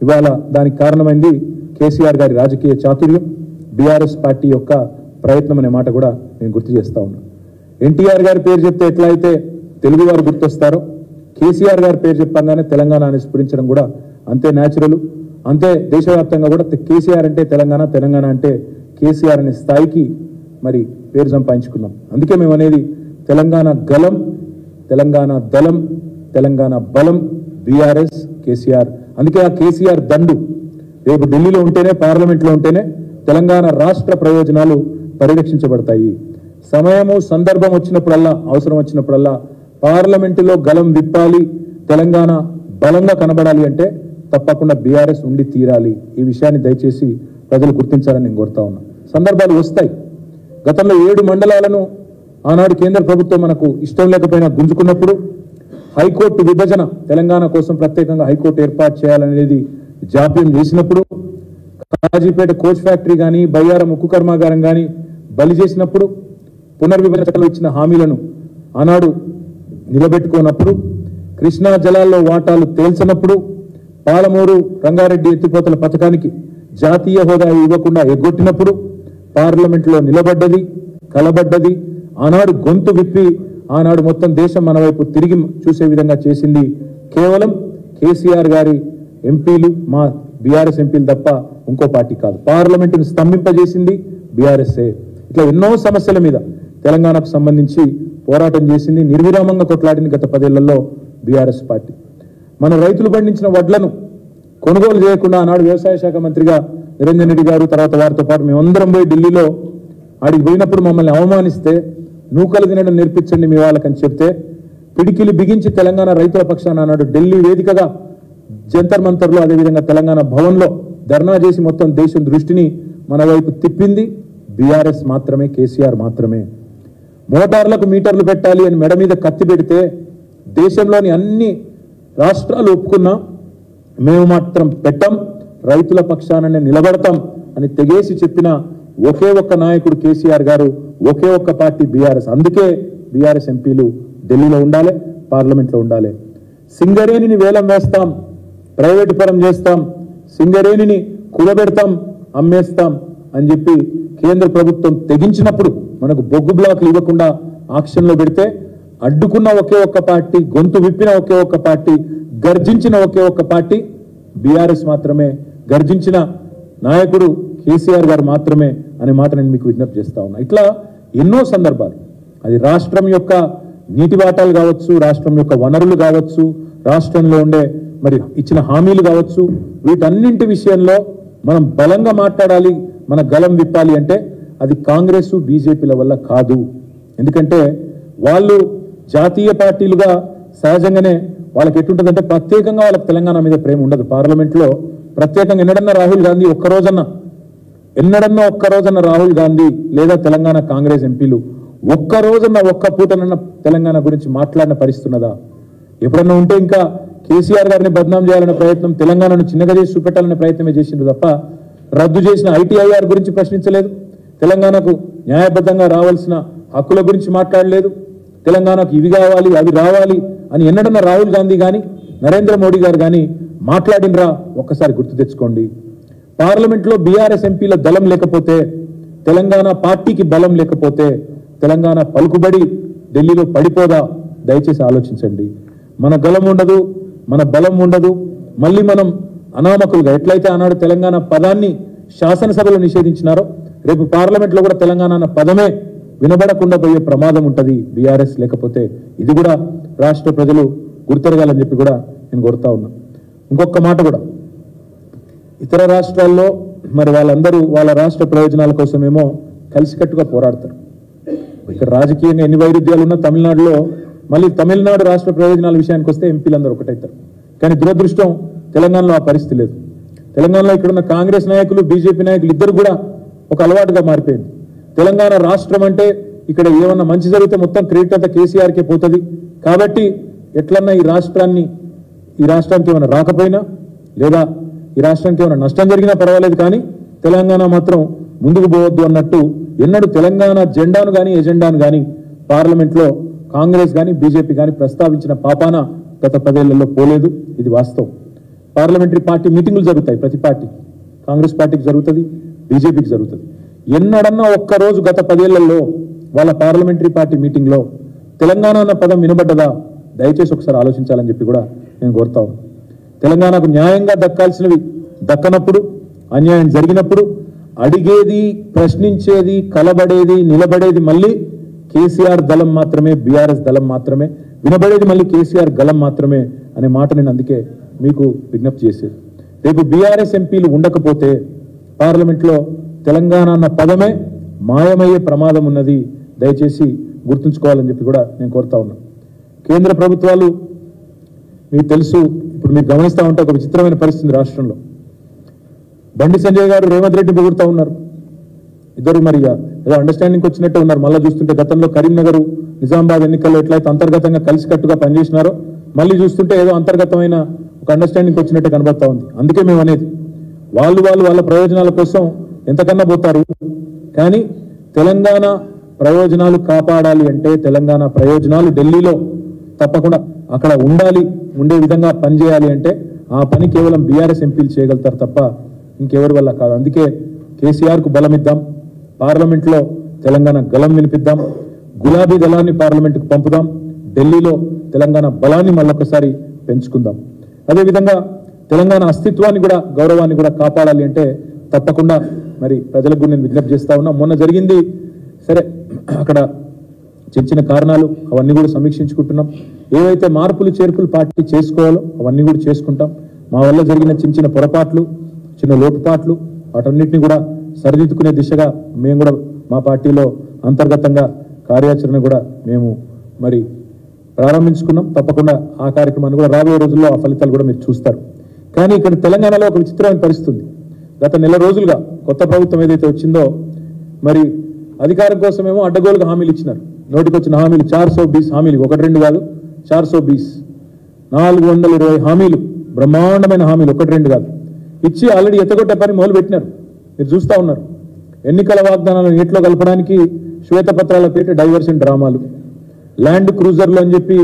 ఇవాళ దానికి కారణమైంది కేసీఆర్ గారి రాజకీయ చాతుర్యం, బీఆర్ఎస్ పార్టీ యొక్క ప్రయత్నం అనే మాట కూడా నేను గుర్తు చేస్తా ఉన్నాను. ఎన్టీఆర్ గారి పేరు చెప్తే ఎట్లా అయితే తెలుగు వారు గుర్తొస్తారో, కేసీఆర్ గారి పేరు చెప్పగానే తెలంగాణ అని స్ఫురించడం కూడా అంతే న్యాచురల్. అంతే దేశవ్యాప్తంగా కూడా కేసీఆర్ అంటే తెలంగాణ, తెలంగాణ అంటే కేసీఆర్ అనే స్థాయికి మరి పేరు సంపాదించుకున్నాం. అందుకే మేము అనేది తెలంగాణ గలం, తెలంగాణ దళం, తెలంగాణ బలం బీఆర్ఎస్, కేసీఆర్. అందుకే ఆ కేసీఆర్ దండు రేపు ఢిల్లీలో ఉంటేనే, పార్లమెంట్లో ఉంటేనే తెలంగాణ రాష్ట్ర ప్రయోజనాలు పరిరక్షించబడతాయి. సమయము, సందర్భం వచ్చినప్పుడల్లా, అవసరం వచ్చినప్పుడల్లా పార్లమెంటులో గలం విప్పాలి, తెలంగాణ బలంగా కనబడాలి అంటే తప్పకుండా బీఆర్ఎస్ ఉండి తీరాలి. ఈ విషయాన్ని దయచేసి ప్రజలు గుర్తించాలని నేను కోరుతా ఉన్నా. సందర్భాలు వస్తాయి. గతంలో 7 మండలాలను ఆనాడు కేంద్ర ప్రభుత్వం మనకు ఇష్టం లేకపోయినా గుంజుకున్నప్పుడు, హైకోర్టు విభజన తెలంగాణ కోసం ప్రత్యేకంగా హైకోర్టు ఏర్పాటు చేయాలనేది జాప్యం చేసినప్పుడు, కాజీపేట కోచ్ ఫ్యాక్టరీ కానీ, బయ్యారం ఉక్కు కర్మాగారం కానీ బలి చేసినప్పుడు, పునర్విభజన చట్టంలో ఇచ్చిన హామీలను ఆనాడు నిలబెట్టుకున్నప్పుడు, కృష్ణా జలాల్లో వాటాలు తేల్చినప్పుడు, పాలమూరు రంగారెడ్డి ఎత్తిపోతల పథకానికి జాతీయ హోదా ఇవ్వకుండా ఎగ్గొట్టినప్పుడు పార్లమెంట్లో నిలబడ్డది, కలబడ్డది. ఆనాడు గొంతు విప్పి ఆనాడు మొత్తం దేశం మన వైపు తిరిగి చూసే విధంగా చేసింది కేవలం కేసీఆర్ గారి ఎంపీలు, మా బీఆర్ఎస్ ఎంపీలు తప్ప ఇంకో పార్టీ కాదు. పార్లమెంటును స్తంభింపజేసింది బీఆర్ఎస్ఏ. ఇట్లా ఎన్నో సమస్యల మీద తెలంగాణకు సంబంధించి పోరాటం చేసింది, నిర్విరామంగా కొట్లాడింది గత 10 ఏళ్లలో బీఆర్ఎస్ పార్టీ. మన రైతులు పండించిన వడ్లను కొనుగోలు చేయకుండా ఆనాడు వ్యవసాయ శాఖ మంత్రిగా నిరంజన్ రెడ్డి గారు, తర్వాత వారితో పాటు మేమందరం పోయి ఢిల్లీలో ఆడికి పోయినప్పుడు మమ్మల్ని అవమానిస్తే నూకలు తినడం నేర్పించండి మీ వాళ్ళకని చెప్తే పిడికిలి బిగించి తెలంగాణ రైతుల పక్షాన అన్నాడు ఢిల్లీ వేదికగా జంతర్ మంతర్లో అదేవిధంగా తెలంగాణ భవన్లో ధర్నా చేసి మొత్తం దేశం దృష్టిని మన వైపు తిప్పింది బీఆర్ఎస్ మాత్రమే, కేసీఆర్ మాత్రమే. మోటార్లకు మీటర్లు పెట్టాలి అని మెడ మీద కత్తి పెడితే దేశంలోని అన్ని రాష్ట్రాలు ఒప్పుకున్నా మేము మాత్రం పెట్టం, రైతుల పక్షాననే నిలబడతాం అని తెగేసి చెప్పిన ఒకే ఒక్క నాయకుడు కేసీఆర్ గారు, ఒకే ఒక్క పార్టీ బీఆర్ఎస్. అందుకే బీఆర్ఎస్ ఎంపీలు ఢిల్లీలో ఉండాలి, పార్లమెంట్లో ఉండాలి. సింగరేణిని వేలం వేస్తాం, ప్రైవేటు పరం చేస్తాం, సింగరేణిని కూలబెడతాం, అమ్మేస్తాం అని చెప్పి కేంద్ర ప్రభుత్వం తెగించినప్పుడు మనకు బొగ్గు బ్లాక్లు ఇవ్వకుండా ఆక్షన్లో పెడితే అడ్డుకున్న ఒకే ఒక్క పార్టీ, గొంతు విప్పిన ఒకే ఒక్క పార్టీ, గర్జించిన ఒకే ఒక్క పార్టీ బీఆర్ఎస్ మాత్రమే, గర్జించిన నాయకుడు కేసీఆర్ గారు మాత్రమే అనే మాట నేను మీకు విజ్ఞప్తి చేస్తా ఉన్నా. ఇట్లా ఎన్నో సందర్భాలు, అది రాష్ట్రం యొక్క నీటి వాటాలు కావచ్చు, రాష్ట్రం యొక్క వనరులు కావచ్చు, రాష్ట్రంలో ఉండే మరి ఇచ్చిన హామీలు కావచ్చు, వీటన్నింటి విషయంలో మనం బలంగా మాట్లాడాలి, మన గలం విప్పాలి అంటే అది కాంగ్రెస్ బీజేపీల వల్ల కాదు. ఎందుకంటే వాళ్ళు జాతీయ పార్టీలుగా సహజంగానే వాళ్ళకి ఎట్టుంటుందంటే ప్రత్యేకంగా వాళ్ళకి తెలంగాణ మీద ప్రేమ ఉండదు. పార్లమెంట్లో ప్రత్యేకంగా ఎన్నడన్నా రాహుల్ గాంధీ ఒక్కరోజన్న రాహుల్ గాంధీ లేదా తెలంగాణ కాంగ్రెస్ ఎంపీలు ఒక్క పూటనన్న తెలంగాణ గురించి మాట్లాడిన పరిస్థితి ఉన్నదా? ఎప్పుడన్నా ఉంటే ఇంకా కేసీఆర్ గారిని బద్నాం చేయాలనే ప్రయత్నం, తెలంగాణను చిన్నగా చేసి చూపెట్టాలనే ప్రయత్నమే చేసిండ్రు తప్ప రద్దు చేసిన ఐటీఐఆర్ గురించి ప్రశ్నించలేదు, తెలంగాణకు న్యాయబద్ధంగా రావాల్సిన హక్కుల గురించి మాట్లాడలేదు, తెలంగాణకు ఇవి కావాలి అవి రావాలి అని ఎన్నడన్నా రాహుల్ గాంధీ కానీ నరేంద్ర మోడీ గారు కానీ మాట్లాడినరా? ఒక్కసారి గుర్తు తెచ్చుకోండి. పార్లమెంట్లో బీఆర్ఎస్ ఎంపీల దళం లేకపోతే, తెలంగాణ పార్టీకి బలం లేకపోతే తెలంగాణ పలుకుబడి ఢిల్లీలో పడిపోదా? దయచేసి ఆలోచించండి. మన గలం ఉండదు, మన బలం ఉండదు, మళ్ళీ మనం అనామకులుగా ఎట్లయితే ఆనాడు తెలంగాణ పదాన్ని శాసనసభలో నిషేధించినారో రేపు పార్లమెంట్లో కూడా తెలంగాణ అన్న పదమే వినబడకుండా పోయే ప్రమాదం ఉంటుంది బీఆర్ఎస్ లేకపోతే. ఇది కూడా రాష్ట్ర ప్రజలు గుర్తెరగాలని చెప్పి కూడా నేను కోరుతా ఉన్నా. ఇంకొక మాట కూడా, ఇతర రాష్ట్రాల్లో మరి వాళ్ళందరూ వాళ్ళ రాష్ట్ర ప్రయోజనాల కోసమేమో కలిసికట్టుగా పోరాడతారు. ఇక్కడ రాజకీయంగా ఎన్ని వైరుధ్యాలు ఉన్నా తమిళనాడులో మళ్ళీ తమిళనాడు రాష్ట్ర ప్రయోజనాల విషయానికి వస్తే ఎంపీలందరూ ఒకటవుతారు. కానీ దురదృష్టం తెలంగాణలో ఆ పరిస్థితి లేదు. తెలంగాణలో ఇక్కడున్న కాంగ్రెస్ నాయకులు, బీజేపీ నాయకులు ఇద్దరు కూడా ఒక అలవాటుగా మారిపోయింది. తెలంగాణ రాష్ట్రం అంటే ఇక్కడ ఏమన్నా మంచి జరిగితే మొత్తం క్రెడిట్ అంతా కేసీఆర్కే పోతుంది కాబట్టి ఎట్లన్నా ఈ రాష్ట్రానికి ఏమైనా రాకపోయినా లేదా ఈ రాష్ట్రానికి ఏమైనా నష్టం జరిగినా పర్వాలేదు కానీ తెలంగాణ మాత్రం ముందుకు పోవద్దు అన్నట్టు ఎన్నడూ తెలంగాణ జెండాను కానీ ఎజెండాను కానీ పార్లమెంట్లో కాంగ్రెస్ కానీ బీజేపీ కానీ ప్రస్తావించిన పాపాన గత 10 ఏళ్లలో పోలేదు. ఇది వాస్తవం. పార్లమెంటరీ పార్టీ మీటింగులు జరుగుతాయి, ప్రతి పార్టీ, కాంగ్రెస్ పార్టీకి జరుగుతుంది, బీజేపీకి జరుగుతుంది. ఎన్నడన్నా ఒక్కరోజు గత 10 ఏళ్లలో వాళ్ళ పార్లమెంటరీ పార్టీ మీటింగ్లో తెలంగాణ అన్న పదం వినబడ్డదా? దయచేసి ఒకసారి ఆలోచించాలని చెప్పి కూడా నేను కోరుతా ఉన్నాను. తెలంగాణకు న్యాయంగా దక్కాల్సినవి దక్కనప్పుడు, అన్యాయం జరిగినప్పుడు అడిగేది, ప్రశ్నించేది, కలబడేది, నిలబడేది మళ్ళీ కేసీఆర్ దళం మాత్రమే, బీఆర్ఎస్ దళం మాత్రమే, వినబడేది మళ్ళీ కేసీఆర్ గళం మాత్రమే అనే మాట నేను అందుకే మీకు విజ్ఞప్తి చేసేది. రేపు బీఆర్ఎస్ ఎంపీలు ఉండకపోతే పార్లమెంట్లో తెలంగాణ అన్న పదమే మాయమయ్యే ప్రమాదం ఉన్నది. దయచేసి గుర్తుంచుకోవాలని చెప్పి కూడా నేను కోరుతా ఉన్నా. కేంద్ర ప్రభుత్వాలు మీకు తెలుసు, ఇప్పుడు మీరు గమనిస్తూ ఉంటే ఒక విచిత్రమైన పరిస్థితి రాష్ట్రంలో. బండి సంజయ్ గారు రేవంత్ రెడ్డి పొగుడుతూ ఉన్నారు. ఇద్దరు మరి ఏదో అండర్స్టాండింగ్ వచ్చినట్టే ఉన్నారు. మళ్ళీ చూస్తుంటే గతంలో కరీంనగర్, నిజామాబాద్ ఎన్నికల్లో ఎట్లయితే అంతర్గతంగా కలిసికట్టుగా పనిచేసినారో మళ్ళీ చూస్తుంటే ఏదో అంతర్గతమైన ఒక అండర్స్టాండింగ్ వచ్చినట్టే కనబడతా ఉంది. అందుకే మేము అనేది వాళ్ళ ప్రయోజనాల కోసం ఎంతకన్నా పోతారు. కానీ తెలంగాణ ప్రయోజనాలు కాపాడాలి అంటే, తెలంగాణ ప్రయోజనాలు ఢిల్లీలో తప్పకుండా అక్కడ ఉండే విధంగా పనిచేయాలి అంటే ఆ పని కేవలం బీఆర్ఎస్ ఎంపీలు చేయగలుగుతారు తప్ప ఇంకెవరి వల్ల కాదు. అందుకే కేసీఆర్కు బలం ఇద్దాం, పార్లమెంట్లో తెలంగాణ గలం వినిపిద్దాం, గులాబీ దళాన్ని పార్లమెంటుకు పంపుదాం, ఢిల్లీలో తెలంగాణ బలాన్ని మళ్ళొకసారి పెంచుకుందాం. అదేవిధంగా తెలంగాణ అస్తిత్వాన్ని కూడా, గౌరవాన్ని కూడా కాపాడాలి అంటే తప్పకుండా మరి ప్రజలకు నేను విజ్ఞప్తి చేస్తా ఉన్నా. మొన్న జరిగింది సరే, అక్కడ చిన్న కారణాలు అవన్నీ కూడా సమీక్షించుకుంటున్నాం. ఏవైతే మార్పులు చేర్పులు పార్టీ చేసుకోవాలో అవన్నీ కూడా చేసుకుంటాం. మా వల్ల జరిగిన చిన్న పొరపాట్లు, చిన్న లోటుపాట్లు వాటన్నిటిని కూడా సరిదిద్దుకునే దిశగా మేము కూడా మా పార్టీలో అంతర్గతంగా కార్యాచరణ కూడా మేము మరి ప్రారంభించుకున్నాం. తప్పకుండా ఆ కార్యక్రమాన్ని కూడా రాబోయే రోజుల్లో ఆ ఫలితాలు కూడా మీరు చూస్తారు. కానీ ఇక్కడ తెలంగాణలో ఒక విచిత్రమైన పరిస్థితి. గత నెల రోజులుగా కొత్త ప్రభుత్వం ఏదైతే వచ్చిందో మరి అధికారం కోసమేమో అడ్డగోలుగా హామీలు ఇచ్చినారు. నోటికొచ్చిన హామీలు 420 హామీలు, 1-2 కాదు, 420 420 హామీలు, బ్రహ్మాండమైన హామీలు, 1-2 కాదు ఇచ్చి ఆల్రెడీ ఎత్తగొట్టే పని మొదలు పెట్టినారు. మీరు చూస్తూ ఉన్నారు. ఎన్నికల వాగ్దానాలను నీటిలో కలపడానికి శ్వేతపత్రాల పేట డైవర్షన్ డ్రామాలు, ల్యాండ్ క్రూజర్లు అని చెప్పి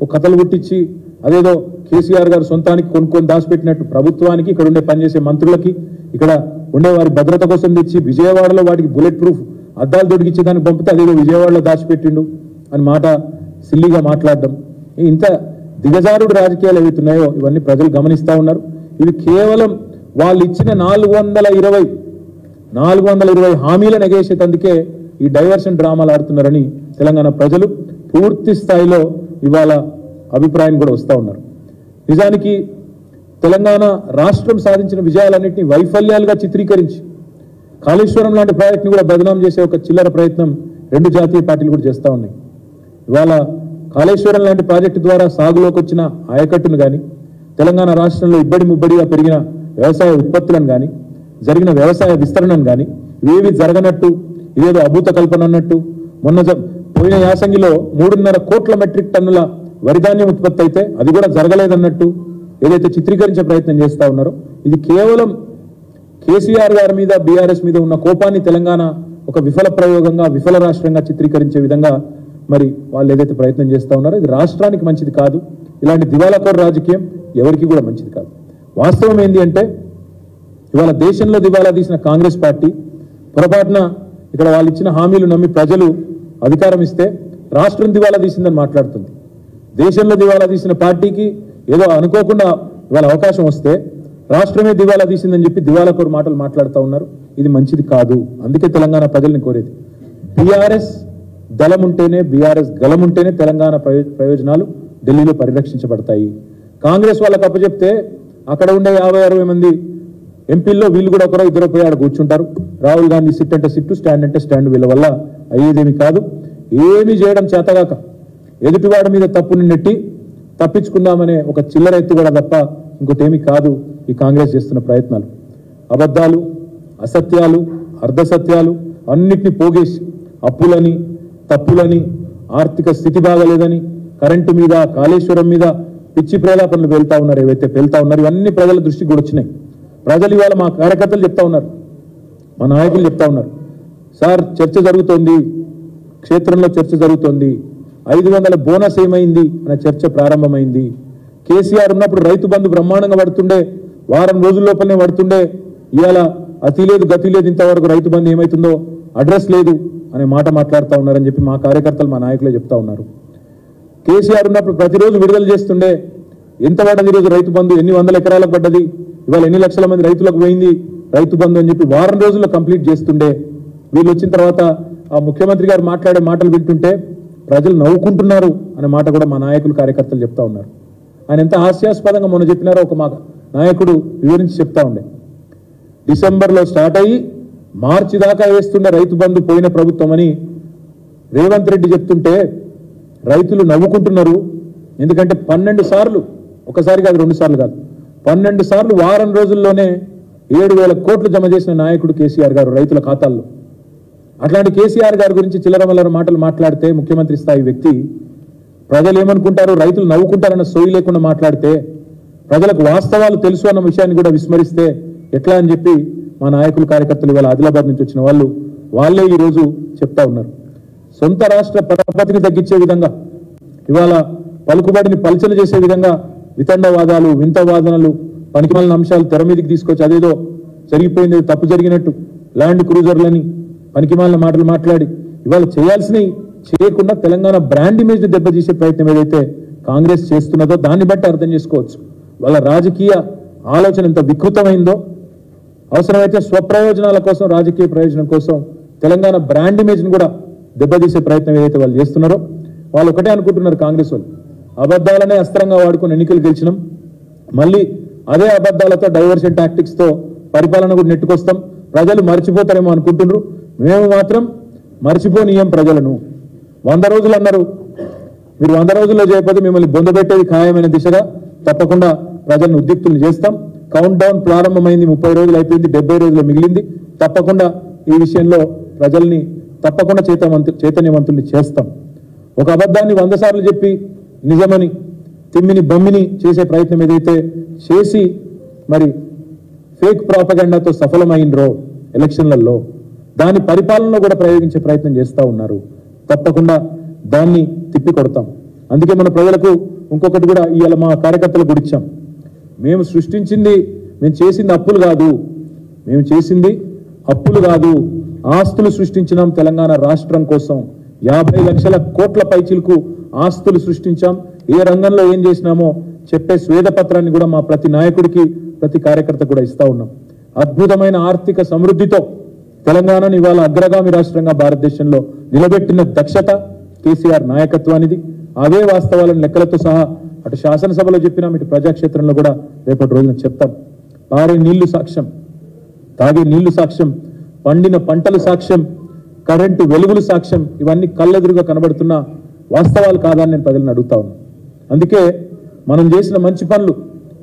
ఒక కథలు పుట్టించి అదేదో కేసీఆర్ గారు సొంతానికి కొనుక్కొని దాచిపెట్టినట్టు ప్రభుత్వానికి, ఇక్కడ ఉండే పనిచేసే మంత్రులకి, ఇక్కడ ఉండే వారి భద్రత కోసం తెచ్చి విజయవాడలో వాటికి బుల్లెట్ ప్రూఫ్ అద్దాలు దొడికిచ్చి దానికి పంపితే అదేదో విజయవాడలో దాచిపెట్టిండు అని మాట సిల్లిగా మాట్లాడడం. ఇంత దిగజారుడు రాజకీయాలు ఏవైతున్నాయో ఇవన్నీ ప్రజలు గమనిస్తూ ఉన్నారు. ఇవి కేవలం వాళ్ళు ఇచ్చిన 420 హామీలను ఎగేసేటందుకే ఈ డైవర్షన్ డ్రామాలు ఆడుతున్నారని తెలంగాణ ప్రజలు పూర్తి స్థాయిలో ఇవాళ అభిప్రాయం కూడా వస్తూ ఉన్నారు. నిజానికి తెలంగాణ రాష్ట్రం సాధించిన విజయాలన్నింటినీ వైఫల్యాలుగా చిత్రీకరించి కాళేశ్వరం లాంటి ప్రాజెక్టుని కూడా బదనాం చేసే ఒక చిల్లర ప్రయత్నం 2 జాతీయ పార్టీలు కూడా చేస్తూ ఉన్నాయి. ఇవాళ కాళేశ్వరం లాంటి ప్రాజెక్టు ద్వారా సాగులోకి వచ్చిన ఆయకట్టును కానీ, తెలంగాణ రాష్ట్రంలో ఇబ్బడి ముబ్బడిగా పెరిగిన వ్యవసాయ ఉత్పత్తులను కానీ, జరిగిన వ్యవసాయ విస్తరణను కానీ ఇవేవి జరగనట్టు, ఇదేదో అభూత కల్పన అన్నట్టు, పోయిన యాసంగిలో 3.5 కోట్ల మెట్రిక్ టన్నుల వరిధాన్యం ఉత్పత్తి అయితే అది కూడా జరగలేదన్నట్టు ఏదైతే చిత్రీకరించే ప్రయత్నం చేస్తూ ఉన్నారో ఇది కేవలం కేసీఆర్ గారి మీద, బీఆర్ఎస్ మీద ఉన్న కోపాన్ని తెలంగాణ ఒక విఫల ప్రయోగంగా, విఫల రాష్ట్రంగా చిత్రీకరించే విధంగా మరి వాళ్ళు ఏదైతే ప్రయత్నం చేస్తూ ఉన్నారో ఇది రాష్ట్రానికి మంచిది కాదు. ఇలాంటి దివాలాకోరు రాజకీయం ఎవరికి కూడా మంచిది కాదు. వాస్తవం ఏంటి అంటే ఇవాళ దేశంలో దివాలా తీసిన కాంగ్రెస్ పార్టీ పొరపాటున ఇక్కడ వాళ్ళు ఇచ్చిన హామీలు నమ్మి ప్రజలు అధికారం ఇస్తే రాష్ట్రం దివాలా తీసిందని మాట్లాడుతుంది. దేశంలో దివాలా తీసిన పార్టీకి ఏదో అనుకోకుండా ఇవాళ అవకాశం వస్తే రాష్ట్రమే దివాలా తీసిందని చెప్పి దివాలాకోరు మాటలు మాట్లాడుతూ ఉన్నారు. ఇది మంచిది కాదు. అందుకే తెలంగాణ ప్రజల్ని కోరేది బీఆర్ఎస్ దళం ఉంటేనే, బీఆర్ఎస్ గలం ఉంటేనే తెలంగాణ ప్రయోజనాలు ఢిల్లీలో పరిరక్షించబడతాయి. కాంగ్రెస్ వాళ్ళకి అప్పచెప్తే అక్కడ ఉండే 50-60 మంది ఎంపీల్లో వీళ్ళు కూడా ఒకరో ఇద్దరు పోయి ఆడ కూర్చుంటారు. రాహుల్ గాంధీ సిట్ అంటే సిట్టు, స్టాండ్ అంటే స్టాండ్. వీళ్ళ వల్ల అయ్యేదేమి కాదు. ఏమి చేయడం చేతగాక ఎదుటివాడి మీద తప్పుని నెట్టి తప్పించుకుందామనే ఒక చిల్లర ఎత్తుగడ తప్ప ఇంకోటేమీ కాదు ఈ కాంగ్రెస్ చేస్తున్న ప్రయత్నాలు. అబద్ధాలు, అసత్యాలు, అర్ధసత్యాలు అన్నిటినీ పోగేసి అప్పులని, తప్పులని, ఆర్థిక స్థితి బాగలేదని, కరెంటు మీద, కాళేశ్వరం మీద పిచ్చి ప్రేలాపనలు వెళ్తా ఉన్నారు. ఏవైతే వెళ్తా ఉన్నారు ఇవన్నీ ప్రజల దృష్టికి కూడా వచ్చినాయి. ప్రజలు ఇవాళ మా కార్యకర్తలు చెప్తా ఉన్నారు, మా నాయకులు చెప్తా ఉన్నారు, సార్ చర్చ జరుగుతోంది, క్షేత్రంలో చర్చ జరుగుతోంది, 500 బోనస్ ఏమైంది అనే చర్చ ప్రారంభమైంది. కేసీఆర్ ఉన్నప్పుడు రైతు బంధు బ్రహ్మాండంగా పడుతుండే, వారం రోజుల లోపలనే పడుతుండే. ఇవాళ అతి లేదు గతి లేదు, ఇంతవరకు రైతు బంధు ఏమవుతుందో అడ్రస్ లేదు అనే మాట మాట్లాడుతూ ఉన్నారని చెప్పి మా కార్యకర్తలు, మా నాయకులే చెప్తా ఉన్నారు. కేసీఆర్ ఉన్నప్పుడు ప్రతిరోజు విడుదల చేస్తుండే, ఎంత పడ్డది ఈరోజు రైతు బంధు, ఎన్ని వందల ఎకరాలకు పడ్డది, ఇవాళ ఎన్ని లక్షల మంది రైతులకు పోయింది రైతు బంధు అని చెప్పి వారం రోజుల్లో కంప్లీట్ చేస్తుండే. వీళ్ళు వచ్చిన తర్వాత ఆ ముఖ్యమంత్రి గారు మాట్లాడే మాటలు వింటుంటే ప్రజలు నవ్వుకుంటున్నారు అనే మాట కూడా మా నాయకులు, కార్యకర్తలు చెప్తా ఉన్నారు. ఆయన ఎంత హాస్యాస్పదంగా మొన్న చెప్పినారో ఒక మా నాయకుడు వివరించి చెప్తా ఉండే. డిసెంబర్లో స్టార్ట్ అయ్యి మార్చి దాకా వేస్తుండే రైతు బంధు పోయిన ప్రభుత్వం అని రేవంత్ రెడ్డి చెప్తుంటే రైతులు నవ్వుకుంటున్నారు. ఎందుకంటే 12 సార్లు, ఒకసారి కాదు 2 సార్లు కాదు, 12 సార్లు వారం రోజుల్లోనే 7,000 కోట్లు జమ చేసిన నాయకుడు కేసీఆర్ గారు రైతుల ఖాతాల్లో. అట్లాంటి కేసీఆర్ గారి గురించి చిల్లరమల్లర మాటలు మాట్లాడితే ముఖ్యమంత్రి స్థాయి వ్యక్తి ప్రజలు ఏమనుకుంటారు, రైతులు నవ్వుకుంటారన్న సోయి లేకుండా మాట్లాడితే, ప్రజలకు వాస్తవాలు తెలుసు అన్న విషయాన్ని కూడా విస్మరిస్తే ఎట్లా అని చెప్పి మా నాయకులు, కార్యకర్తలు ఇవాళ ఆదిలాబాద్ నుంచి వచ్చిన వాళ్ళే ఈరోజు చెప్తా ఉన్నారు. సొంత రాష్ట్ర పరపతిని తగ్గించే విధంగా, ఇవాళ పలుకుబడిని పల్చన చేసే విధంగా వితండవాదాలు, వింత వాదనలు, పనికిమాలిన అంశాలు తెర మీదకి తీసుకొచ్చి అదేదో జరిగిపోయింది, తప్పు జరిగినట్టు ల్యాండ్ క్రూజర్లని పనికిమాలిన మాటలు మాట్లాడి ఇవాళ చేయాల్సినవి చేయకుండా తెలంగాణ బ్రాండ్ ఇమేజ్ ని దెబ్బతీసే ప్రయత్నం ఏదైతే కాంగ్రెస్ చేస్తున్నదో దాన్ని బట్టి అర్థం చేసుకోవచ్చు వాళ్ళ రాజకీయ ఆలోచన ఎంత వికృతమైందో. అవసరమైతే స్వప్రయోజనాల కోసం, రాజకీయ ప్రయోజనం కోసం తెలంగాణ బ్రాండ్ ఇమేజ్ ని కూడా దెబ్బతీసే ప్రయత్నం ఏదైతే వాళ్ళు చేస్తున్నారో, వాళ్ళు ఒకటే అనుకుంటున్నారు కాంగ్రెస్ వాళ్ళు, అబద్ధాలనే అస్త్రంగా వాడుకొని ఎన్నికలు గెలిచినాం, మళ్ళీ అదే అబద్ధాలతో డైవర్షన్ టాక్టిక్స్ తో పరిపాలన కూడా నెట్టుకొస్తాం, ప్రజలు మర్చిపోతారేమో అనుకుంటున్నారు. మేము మాత్రం మర్చిపోనీయం ప్రజలను. 100 రోజులు అన్నారు. మీరు 100 రోజుల్లో చేయకపోతే మిమ్మల్ని బొందబెట్టేది ఖాయమైన దిశగా తప్పకుండా ప్రజలను ఉద్రిక్తులు చేస్తాం. కౌంట్ డౌన్ ప్రారంభమైంది, 30 రోజులు అయిపోయింది, 70 రోజులు మిగిలింది. తప్పకుండా ఈ విషయంలో ప్రజల్ని తప్పకుండా చైతన్యవంతుల్ని చేస్తాం. ఒక అబద్ధాన్ని 100 సార్లు చెప్పి నిజమని తిమ్మిని బమ్మిని చేసే ప్రయత్నం ఏదైతే చేసి మరి ఫేక్ ప్రాపగండాతో సఫలమైనరో ఎలక్షన్లలో, దాని పరిపాలనలో కూడా ప్రయోగించే ప్రయత్నం చేస్తూ ఉన్నారు. తప్పకుండా దాన్ని తిప్పి కొడతాం. అందుకే మన ప్రజలకు ఇంకొకటి కూడా ఇవాళ మా కార్యకర్తలకు కూడా ఇచ్చాం. మేము చేసింది అప్పులు కాదు, మేము చేసింది అప్పులు కాదు, ఆస్తులు సృష్టించినాం. తెలంగాణ రాష్ట్రం కోసం 50 లక్షల కోట్ల పైచిలకు ఆస్తులు సృష్టించాం. ఏ రంగంలో ఏం చేసినామో చెప్పే స్వేదపత్రాన్ని కూడా మా ప్రతి నాయకుడికి, ప్రతి కార్యకర్త కూడా ఇస్తా ఉన్నాం. అద్భుతమైన ఆర్థిక సమృద్ధితో తెలంగాణను ఇవాళ అగ్రగామి రాష్ట్రంగా భారతదేశంలో నిలబెట్టిన దక్షత కేసీఆర్ నాయకత్వానిది. అవే వాస్తవాలను లెక్కలతో సహా అటు శాసనసభలో చెప్పినాం, ఇటు ప్రజాక్షేత్రంలో కూడా రేపటి రోజున చెప్తాం. పారే నీళ్లు సాక్ష్యం, తాగే నీళ్లు సాక్ష్యం, పండిన పంటలు సాక్ష్యం, కరెంటు వెలుగులు సాక్ష్యం. ఇవన్నీ కళ్ళెదురుగా కనబడుతున్న వాస్తవాలు కాదని నేను ప్రజలను అడుగుతా ఉన్నాను. అందుకే మనం చేసిన మంచి పనులు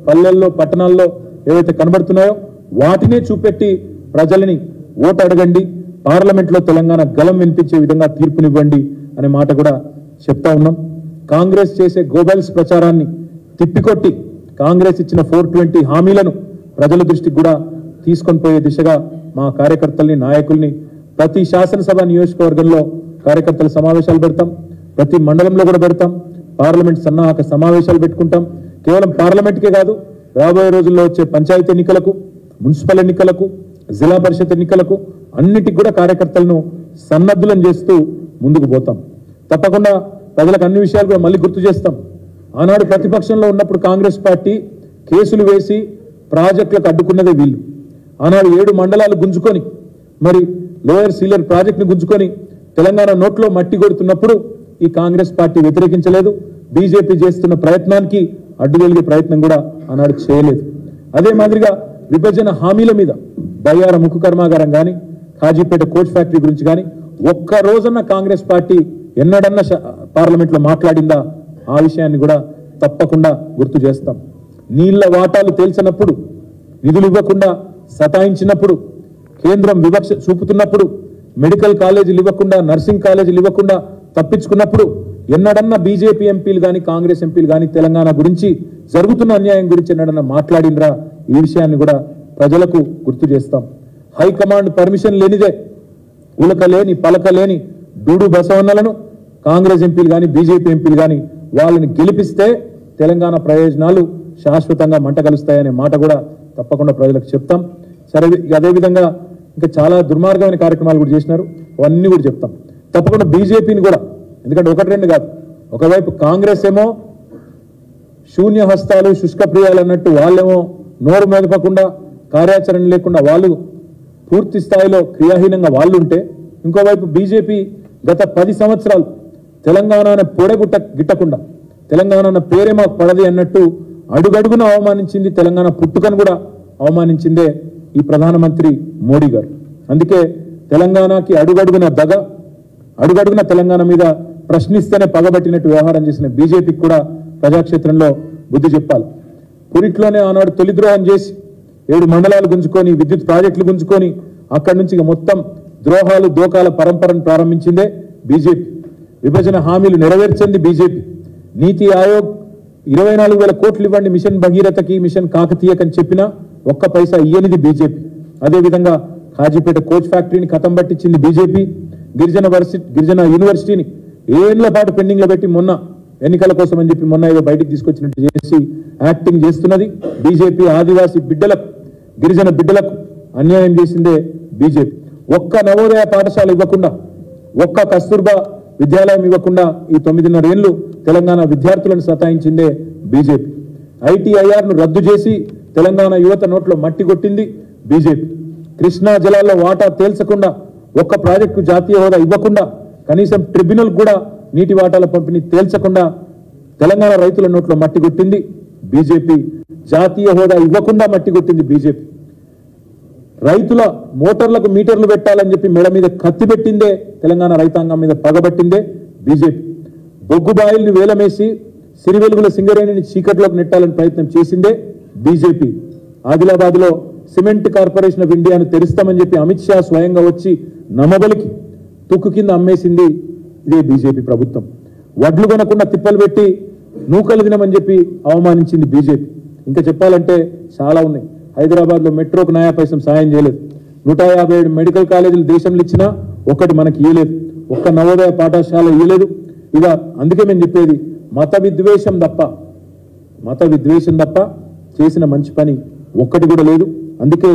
పల్లెల్లో, పట్టణాల్లో ఏవైతే కనబడుతున్నాయో వాటినే చూపెట్టి ప్రజలని ఓటు అడగండి, పార్లమెంట్లో తెలంగాణ గలం వినిపించే విధంగా తీర్పునివ్వండి అనే మాట కూడా చెప్తా ఉన్నాం. కాంగ్రెస్ చేసే గోబెల్స్ ప్రచారాన్ని తిప్పికొట్టి కాంగ్రెస్ ఇచ్చిన 420 హామీలను ప్రజల దృష్టికి కూడా తీసుకొని పోయే దిశగా మా కార్యకర్తల్ని, నాయకుల్ని ప్రతి శాసనసభ నియోజకవర్గంలో కార్యకర్తల సమావేశాలు పెడతాం, ప్రతి మండలంలో కూడా పెడతాం, పార్లమెంట్ సన్నాహక సమావేశాలు పెట్టుకుంటాం. కేవలం పార్లమెంట్కే కాదు, రాబోయే రోజుల్లో వచ్చే పంచాయతీ ఎన్నికలకు, మున్సిపల్ ఎన్నికలకు, జిల్లా పరిషత్ ఎన్నికలకు అన్నిటికి కూడా కార్యకర్తలను సన్నద్ధులను చేస్తూ ముందుకు పోతాం. తప్పకుండా ప్రజలకు అన్ని విషయాలు కూడా మళ్ళీ గుర్తు చేస్తాం. ఆనాడు ప్రతిపక్షంలో ఉన్నప్పుడు కాంగ్రెస్ పార్టీ కేసులు వేసి ప్రాజెక్టులకు అడ్డుకున్నదే వీళ్ళు. ఆనాడు 7 మండలాలు గుంజుకొని మరి లోయర్ సీలర్ ప్రాజెక్టును గుంజుకొని తెలంగాణ నోట్లో మట్టి కొడుతున్నప్పుడు ఈ కాంగ్రెస్ పార్టీ వ్యతిరేకించలేదు. బీజేపీ చేస్తున్న ప్రయత్నానికి అడ్డుగలిగే ప్రయత్నం కూడా ఆనాడు చేయలేదు. అదే మాదిరిగా విభజన హామీల మీద బయ్యార ముక్కు కర్మాగారం కానీ, కాజీపేట కోచ్ ఫ్యాక్టరీ గురించి కానీ ఒక్క రోజన్న కాంగ్రెస్ పార్టీ ఎన్నడన్నా పార్లమెంట్లో మాట్లాడిందా? ఆ విషయాన్ని కూడా తప్పకుండా గుర్తు చేస్తాం. నీళ్ల వాటాలు తేల్చినప్పుడు, నిధులు ఇవ్వకుండా సతాయించినప్పుడు, కేంద్రం వివక్ష చూపుతున్నప్పుడు, మెడికల్ కాలేజీలు ఇవ్వకుండా, నర్సింగ్ కాలేజీలు ఇవ్వకుండా తప్పించుకున్నప్పుడు ఎన్నడన్నా బీజేపీ ఎంపీలు కానీ, కాంగ్రెస్ ఎంపీలు కానీ తెలంగాణ గురించి, జరుగుతున్న అన్యాయం గురించి ఎన్నడన్నా మాట్లాడినరా? ఈ విషయాన్ని కూడా ప్రజలకు గుర్తు చేస్తాం. హైకమాండ్ పర్మిషన్ లేనిదే ఉలకలేని పలకలేని డూడు బసవన్నలను కాంగ్రెస్ ఎంపీలు కానీ, బీజేపీ ఎంపీలు కానీ వాళ్ళని గెలిపిస్తే తెలంగాణ ప్రయోజనాలు శాశ్వతంగా మంట కలుస్తాయనే మాట కూడా తప్పకుండా ప్రజలకు చెప్తాం. సరే, అదేవిధంగా ఇంకా చాలా దుర్మార్గమైన కార్యక్రమాలు కూడా చేసినారు, అవన్నీ కూడా చెప్తాం. తప్పకుండా బీజేపీని కూడా, ఎందుకంటే 1-2 కాదు, ఒకవైపు కాంగ్రెస్ ఏమో శూన్య హస్తాలు శుష్క ప్రియాలు అన్నట్టు వాళ్ళేమో నోరు మెదపకుండా, కార్యాచరణ లేకుండా వాళ్ళు పూర్తి స్థాయిలో క్రియాహీనంగా వాళ్ళు ఉంటే, ఇంకోవైపు బీజేపీ గత 10 సంవత్సరాలు తెలంగాణ గిట్టకుండా, తెలంగాణ పేరే మాకు పడది అన్నట్టు అడుగడుగున అవమానించింది. తెలంగాణ పుట్టుకను కూడా అవమానించిందే ఈ ప్రధానమంత్రి మోడీ గారు. అందుకే తెలంగాణకి అడుగడుగున అడుగడుగున తెలంగాణ మీద ప్రశ్నిస్తేనే పగబట్టినట్టు వ్యవహారం చేసిన బీజేపీకి కూడా ప్రజాక్షేత్రంలో బుద్ధి చెప్పాలి. పురిట్లోనే ఆనాడు తొలిద్రోహం చేసి 7 మండలాలు గుంజుకొని, విద్యుత్ ప్రాజెక్టులు గుంజుకొని అక్కడి నుంచి మొత్తం ద్రోహాలు దోకాల పరంపరను ప్రారంభించిందే బీజేపీ. విభజన హామీలు నెరవేర్చింది బీజేపీ. నీతి ఆయోగ్ 24,000 కోట్లు ఇవ్వండి మిషన్ భగీరథకి, మిషన్ కాకతీయకని చెప్పినా ఒక్క పైసా ఇయ్యనిది బీజేపీ. అదేవిధంగా కాజీపేట కోచ్ ఫ్యాక్టరీని కథం పట్టించింది బీజేపీ. గిరిజన యూనివర్సిటీని ఏళ్ల పాటు పెండింగ్ లో పెట్టి మొన్న ఎన్నికల కోసం అని చెప్పి మొన్న ఏదో బయటికి తీసుకొచ్చినట్టు చేసి యాక్టింగ్ చేస్తున్నది బీజేపీ. ఆదివాసీ బిడ్డలకు, గిరిజన బిడ్డలకు అన్యాయం చేసిందే బీజేపీ. ఒక్క నవోదయ పాఠశాల ఇవ్వకుండా, ఒక్క కస్తూర్బా విద్యాలయం ఇవ్వకుండా ఈ 9.5 ఏళ్లు తెలంగాణ విద్యార్థులను సతాయించిందే బీజేపీ. ఐటీఐఆర్ను రద్దు చేసి తెలంగాణ యువత నోట్లో మట్టి కొట్టింది బీజేపీ. కృష్ణా జలాల్లో వాటా తేల్చకుండా, ఒక్క ప్రాజెక్టు జాతీయ హోదా ఇవ్వకుండా, కనీసం ట్రిబ్యునల్ కూడా నీటి వాటాల పంపిణీ తేల్చకుండా తెలంగాణ రైతుల నోట్లో మట్టి కొట్టింది బీజేపీ. జాతీయ హోదా ఇవ్వకుండా మట్టి కొట్టింది బీజేపీ. రైతుల మోటార్లకు మీటర్లు పెట్టాలని చెప్పి మెడ మీద కత్తి పెట్టిందే, తెలంగాణ రైతాంగం మీద పగబట్టిందే బీజేపీ. బొగ్గుబాయిల్ని వేలమేసి సిరివెలుగుల సింగరేణిని చీకట్లోకి నెట్టాలని ప్రయత్నం చేసిందే బీజేపీ. ఆదిలాబాద్లో సిమెంట్ కార్పొరేషన్ ఆఫ్ ఇండియాను తెరుస్తామని చెప్పి అమిత్ షా స్వయంగా వచ్చి నమ్మబలికి తుక్కు కింద అమ్మేసింది ఇదే బీజేపీ ప్రభుత్వం. వడ్లు కొనకుండా తిప్పలు పెట్టి నూకలు తినమని చెప్పి అవమానించింది బీజేపీ. ఇంకా చెప్పాలంటే చాలా ఉన్నాయి. హైదరాబాద్లో మెట్రోకు నయా పైసం సాయం చేయలేదు. 157 మెడికల్ కాలేజీలు దేశంలో ఇచ్చినా ఒక్కటి మనకి ఇవ్వలేదు. ఒక్క నవోదయ పాఠశాల ఇవ్వలేదు. ఇక అందుకే మేము చెప్పేది మత విద్వేషం తప్ప చేసిన మంచి పని ఒక్కటి కూడా లేదు. అందుకే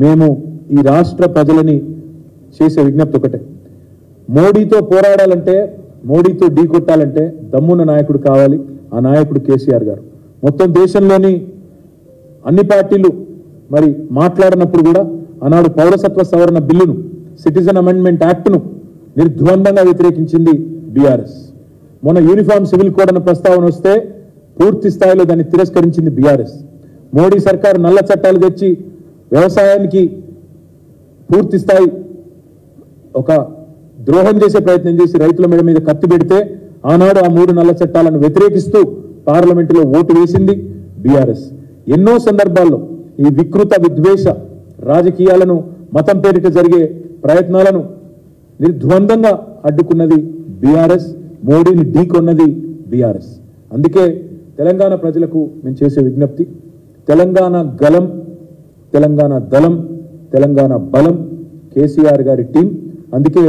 మేము ఈ రాష్ట్ర ప్రజలని చేసే విజ్ఞప్తి ఒకటే, మోడీతో పోరాడాలంటే, మోడీతో ఢీ కొట్టాలంటే దమ్మున్న నాయకుడు కావాలి. ఆ నాయకుడు కేసీఆర్ గారు. మొత్తం దేశంలోని అన్ని పార్టీలు మరి మాట్లాడినప్పుడు కూడా ఆనాడు పౌరసత్వ సవరణ బిల్లును, సిటిజన్ అమెండ్మెంట్ యాక్ట్ను నిర్ద్వందంగా వ్యతిరేకించింది బీఆర్ఎస్. మొన్న యూనిఫామ్ సివిల్ కోడ్ అన్న ప్రస్తావన వస్తే పూర్తి స్థాయిలో దాన్ని తిరస్కరించింది బీఆర్ఎస్. మోడీ సర్కారు నల్ల చట్టాలు తెచ్చి వ్యవసాయానికి పూర్తి స్థాయి ఒక ద్రోహం చేసే ప్రయత్నం చేసి రైతుల మీద కత్తి పెడితే ఆనాడు ఆ 3 నల్ల చట్టాలను వ్యతిరేకిస్తూ పార్లమెంటులో ఓటు వేసింది బీఆర్ఎస్. ఎన్నో సందర్భాల్లో ఈ వికృత విద్వేష రాజకీయాలను, మతం పేరిట జరిగే ప్రయత్నాలను నిర్ద్వందంగా అడ్డుకున్నది బీఆర్ఎస్. మోడీని ఢీకొన్నది బీఆర్ఎస్. అందుకే తెలంగాణ ప్రజలకు మేము చేసే విజ్ఞప్తి, తెలంగాణ గలం, తెలంగాణ దళం, తెలంగాణ బలం కేసీఆర్ గారి టీం. అందుకే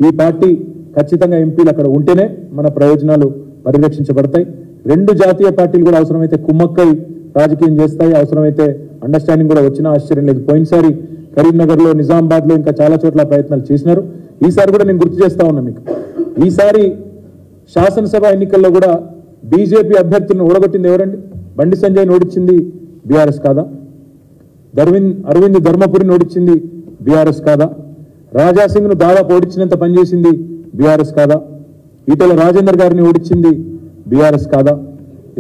ఈ పార్టీ ఖచ్చితంగా ఎంపీలు అక్కడ ఉంటేనే మన ప్రయోజనాలు పరిరక్షించబడతాయి. 2 జాతీయ పార్టీలు కూడా అవసరమైతే కుమ్మక్కై రాజకీయం చేస్తాయి. అవసరమైతే అండర్స్టాండింగ్ కూడా వచ్చినా ఆశ్చర్యం లేదు. పోయినసారి కరీంనగర్లో, నిజామాబాద్లో ఇంకా చాలా చోట్ల ప్రయత్నాలు చేసినారు. ఈసారి కూడా నేను గుర్తు చేస్తా ఉన్నా మీకు, ఈసారి శాసనసభ ఎన్నికల్లో కూడా బీజేపీ అభ్యర్థులను ఓడగొట్టింది ఎవరండి? బండి సంజయ్ని ఓడించింది బీఆర్ఎస్ కాదా? అరవింద్ ధర్మపురిని ఓడించింది బీఆర్ఎస్ కాదా? రాజాసింగ్ను దాదాపు ఓడించినంత పనిచేసింది బీఆర్ఎస్ కాదా? ఈటెల రాజేందర్ గారిని ఓడించింది బీఆర్ఎస్ కాదా?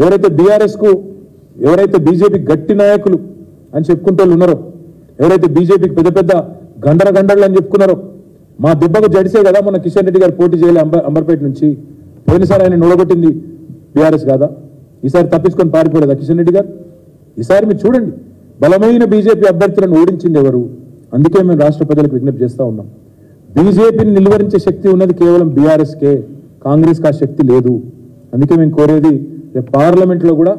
ఎవరైతే బీజేపీ గట్టి నాయకులు అని చెప్పుకుంటూ ఉన్నారో, ఎవరైతే బీజేపీకి పెద్ద పెద్ద గండరగండలు అని చెప్పుకున్నారో, మా దెబ్బకు జడిసే కదా మొన్న కిషన్ రెడ్డి గారు పోటీ చేయాలి అంబర్పేట నుంచి. పోయినసారి ఆయన నొడగొట్టింది బీఆర్ఎస్ కాదా? ఈసారి తప్పించుకొని పారిపోలేదా కిషన్ రెడ్డి గారు? ఈసారి మీరు చూడండి, బలమైన బీజేపీ అభ్యర్థులను ఓడించింది ఎవరు? అందుకే మేము రాష్ట్ర ప్రజలకు విజ్ఞప్తి చేస్తా ఉన్నాం, బీజేపీని నిలువరించే శక్తి ఉన్నది కేవలం బీఆర్ఎస్కే, కాంగ్రెస్కి ఆ శక్తి లేదు. అందుకే మేము కోరేది, పార్లమెంట్లో కూడా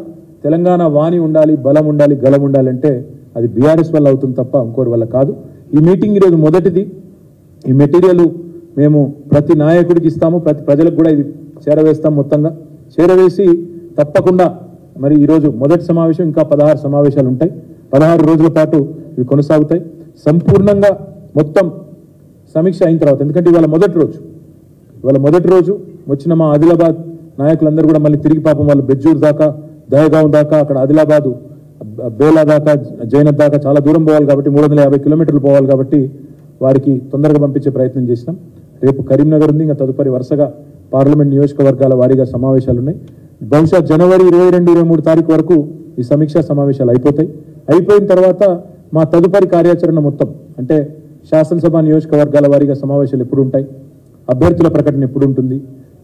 తెలంగాణ వాణి ఉండాలి, బలం ఉండాలి, గలం ఉండాలంటే అది బీఆర్ఎస్ వల్ల అవుతుంది తప్ప ఇంకోటి వల్ల కాదు. ఈ మీటింగ్ ఈరోజు మొదటిది. ఈ మెటీరియల్ మేము ప్రతి నాయకుడికి ఇస్తాము, ప్రతి ప్రజలకు కూడా ఇది చేరవేస్తాం. మొత్తంగా చేరవేసి తప్పకుండా మరి ఈరోజు మొదటి సమావేశం, ఇంకా 16 సమావేశాలు ఉంటాయి. 16 రోజుల పాటు ఇవి కొనసాగుతాయి. సంపూర్ణంగా మొత్తం సమీక్ష అయిన తర్వాత, ఎందుకంటే ఇవాళ మొదటి రోజు వచ్చిన మా ఆదిలాబాద్ నాయకులందరూ కూడా మళ్ళీ తిరిగి పాపం వాళ్ళు బెజ్జూర్ దాకా, దహగాం దాకా, అక్కడ ఆదిలాబాదు బేలా దాకా, జైనత్ దాకా చాలా దూరం పోవాలి కాబట్టి 350 కిలోమీటర్లు పోవాలి కాబట్టి వారికి తొందరగా పంపించే ప్రయత్నం చేసినాం. రేపు కరీంనగర్ ఉంది. ఇంకా తదుపరి వరుసగా పార్లమెంట్ నియోజకవర్గాల వారీగా సమావేశాలు ఉన్నాయి. బహుశా జనవరి 22-23 తారీఖు వరకు ఈ సమీక్షా సమావేశాలు అయిపోతాయి. అయిపోయిన తర్వాత మా తదుపరి కార్యాచరణ మొత్తం, అంటే శాసనసభ నియోజకవర్గాల వారీగా సమావేశాలు ఎప్పుడు ఉంటాయి, అభ్యర్థుల ప్రకటన ఎప్పుడు ఉంటుంది,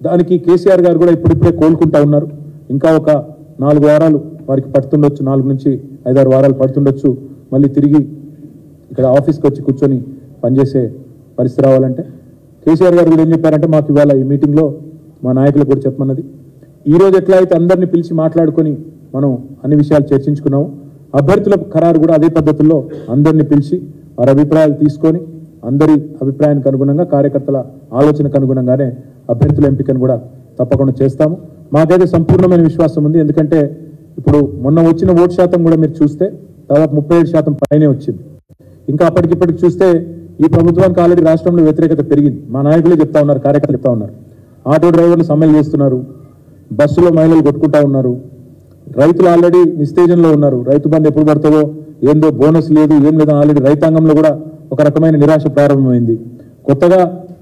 దానికి కేసీఆర్ గారు కూడా ఇప్పుడిప్పుడే కోలుకుంటా ఉన్నారు. ఇంకా ఒక 4 వారాలు వారికి పడుతుండొచ్చు, 4 నుంచి 5-6 వారాలు పడుతుండొచ్చు మళ్ళీ తిరిగి ఇక్కడ ఆఫీస్కి వచ్చి కూర్చొని పనిచేసే పరిస్థితి రావాలంటే. కేసీఆర్ గారు కూడా ఏం చెప్పారంటే, మాకు ఇవాళ ఈ మీటింగ్లో మా నాయకులకు కూడా చెప్పమన్నది, ఈరోజు ఎట్లా అయితే అందరినీ పిలిచి మాట్లాడుకొని మనం అన్ని విషయాలు చర్చించుకున్నాము, అభ్యర్థుల ఖరారు కూడా అదే పద్ధతుల్లో అందరినీ పిలిచి వారి అభిప్రాయాలు తీసుకొని అందరి అభిప్రాయానికి అనుగుణంగా, కార్యకర్తల ఆలోచనకు అనుగుణంగానే అభ్యర్థుల ఎంపికను కూడా తప్పకుండా చేస్తాము. మాకైతే సంపూర్ణమైన విశ్వాసం ఉంది. ఎందుకంటే ఇప్పుడు మొన్న వచ్చిన ఓటు శాతం కూడా మీరు చూస్తే దాదాపు 37% పైనే వచ్చింది. ఇంకా అప్పటికిప్పటికి చూస్తే ఈ ప్రభుత్వానికి ఆల్రెడీ రాష్ట్రంలో వ్యతిరేకత పెరిగింది. మా నాయకులే చెప్తా ఉన్నారు, కార్యకర్తలు చెప్తా ఉన్నారు. ఆటో డ్రైవర్లు సమ్మెలు చేస్తున్నారు, బస్సులో మహిళలు కొట్టుకుంటా ఉన్నారు, రైతులు ఆల్రెడీ నిస్తేజంలో ఉన్నారు. రైతు బంధు ఎప్పుడు పడుతుందో ఏందో, బోనస్ లేదు, ఏం లేదు. ఆల్రెడీ రైతాంగంలో కూడా ఒక రకమైన నిరాశ ప్రారంభమైంది. కొత్తగా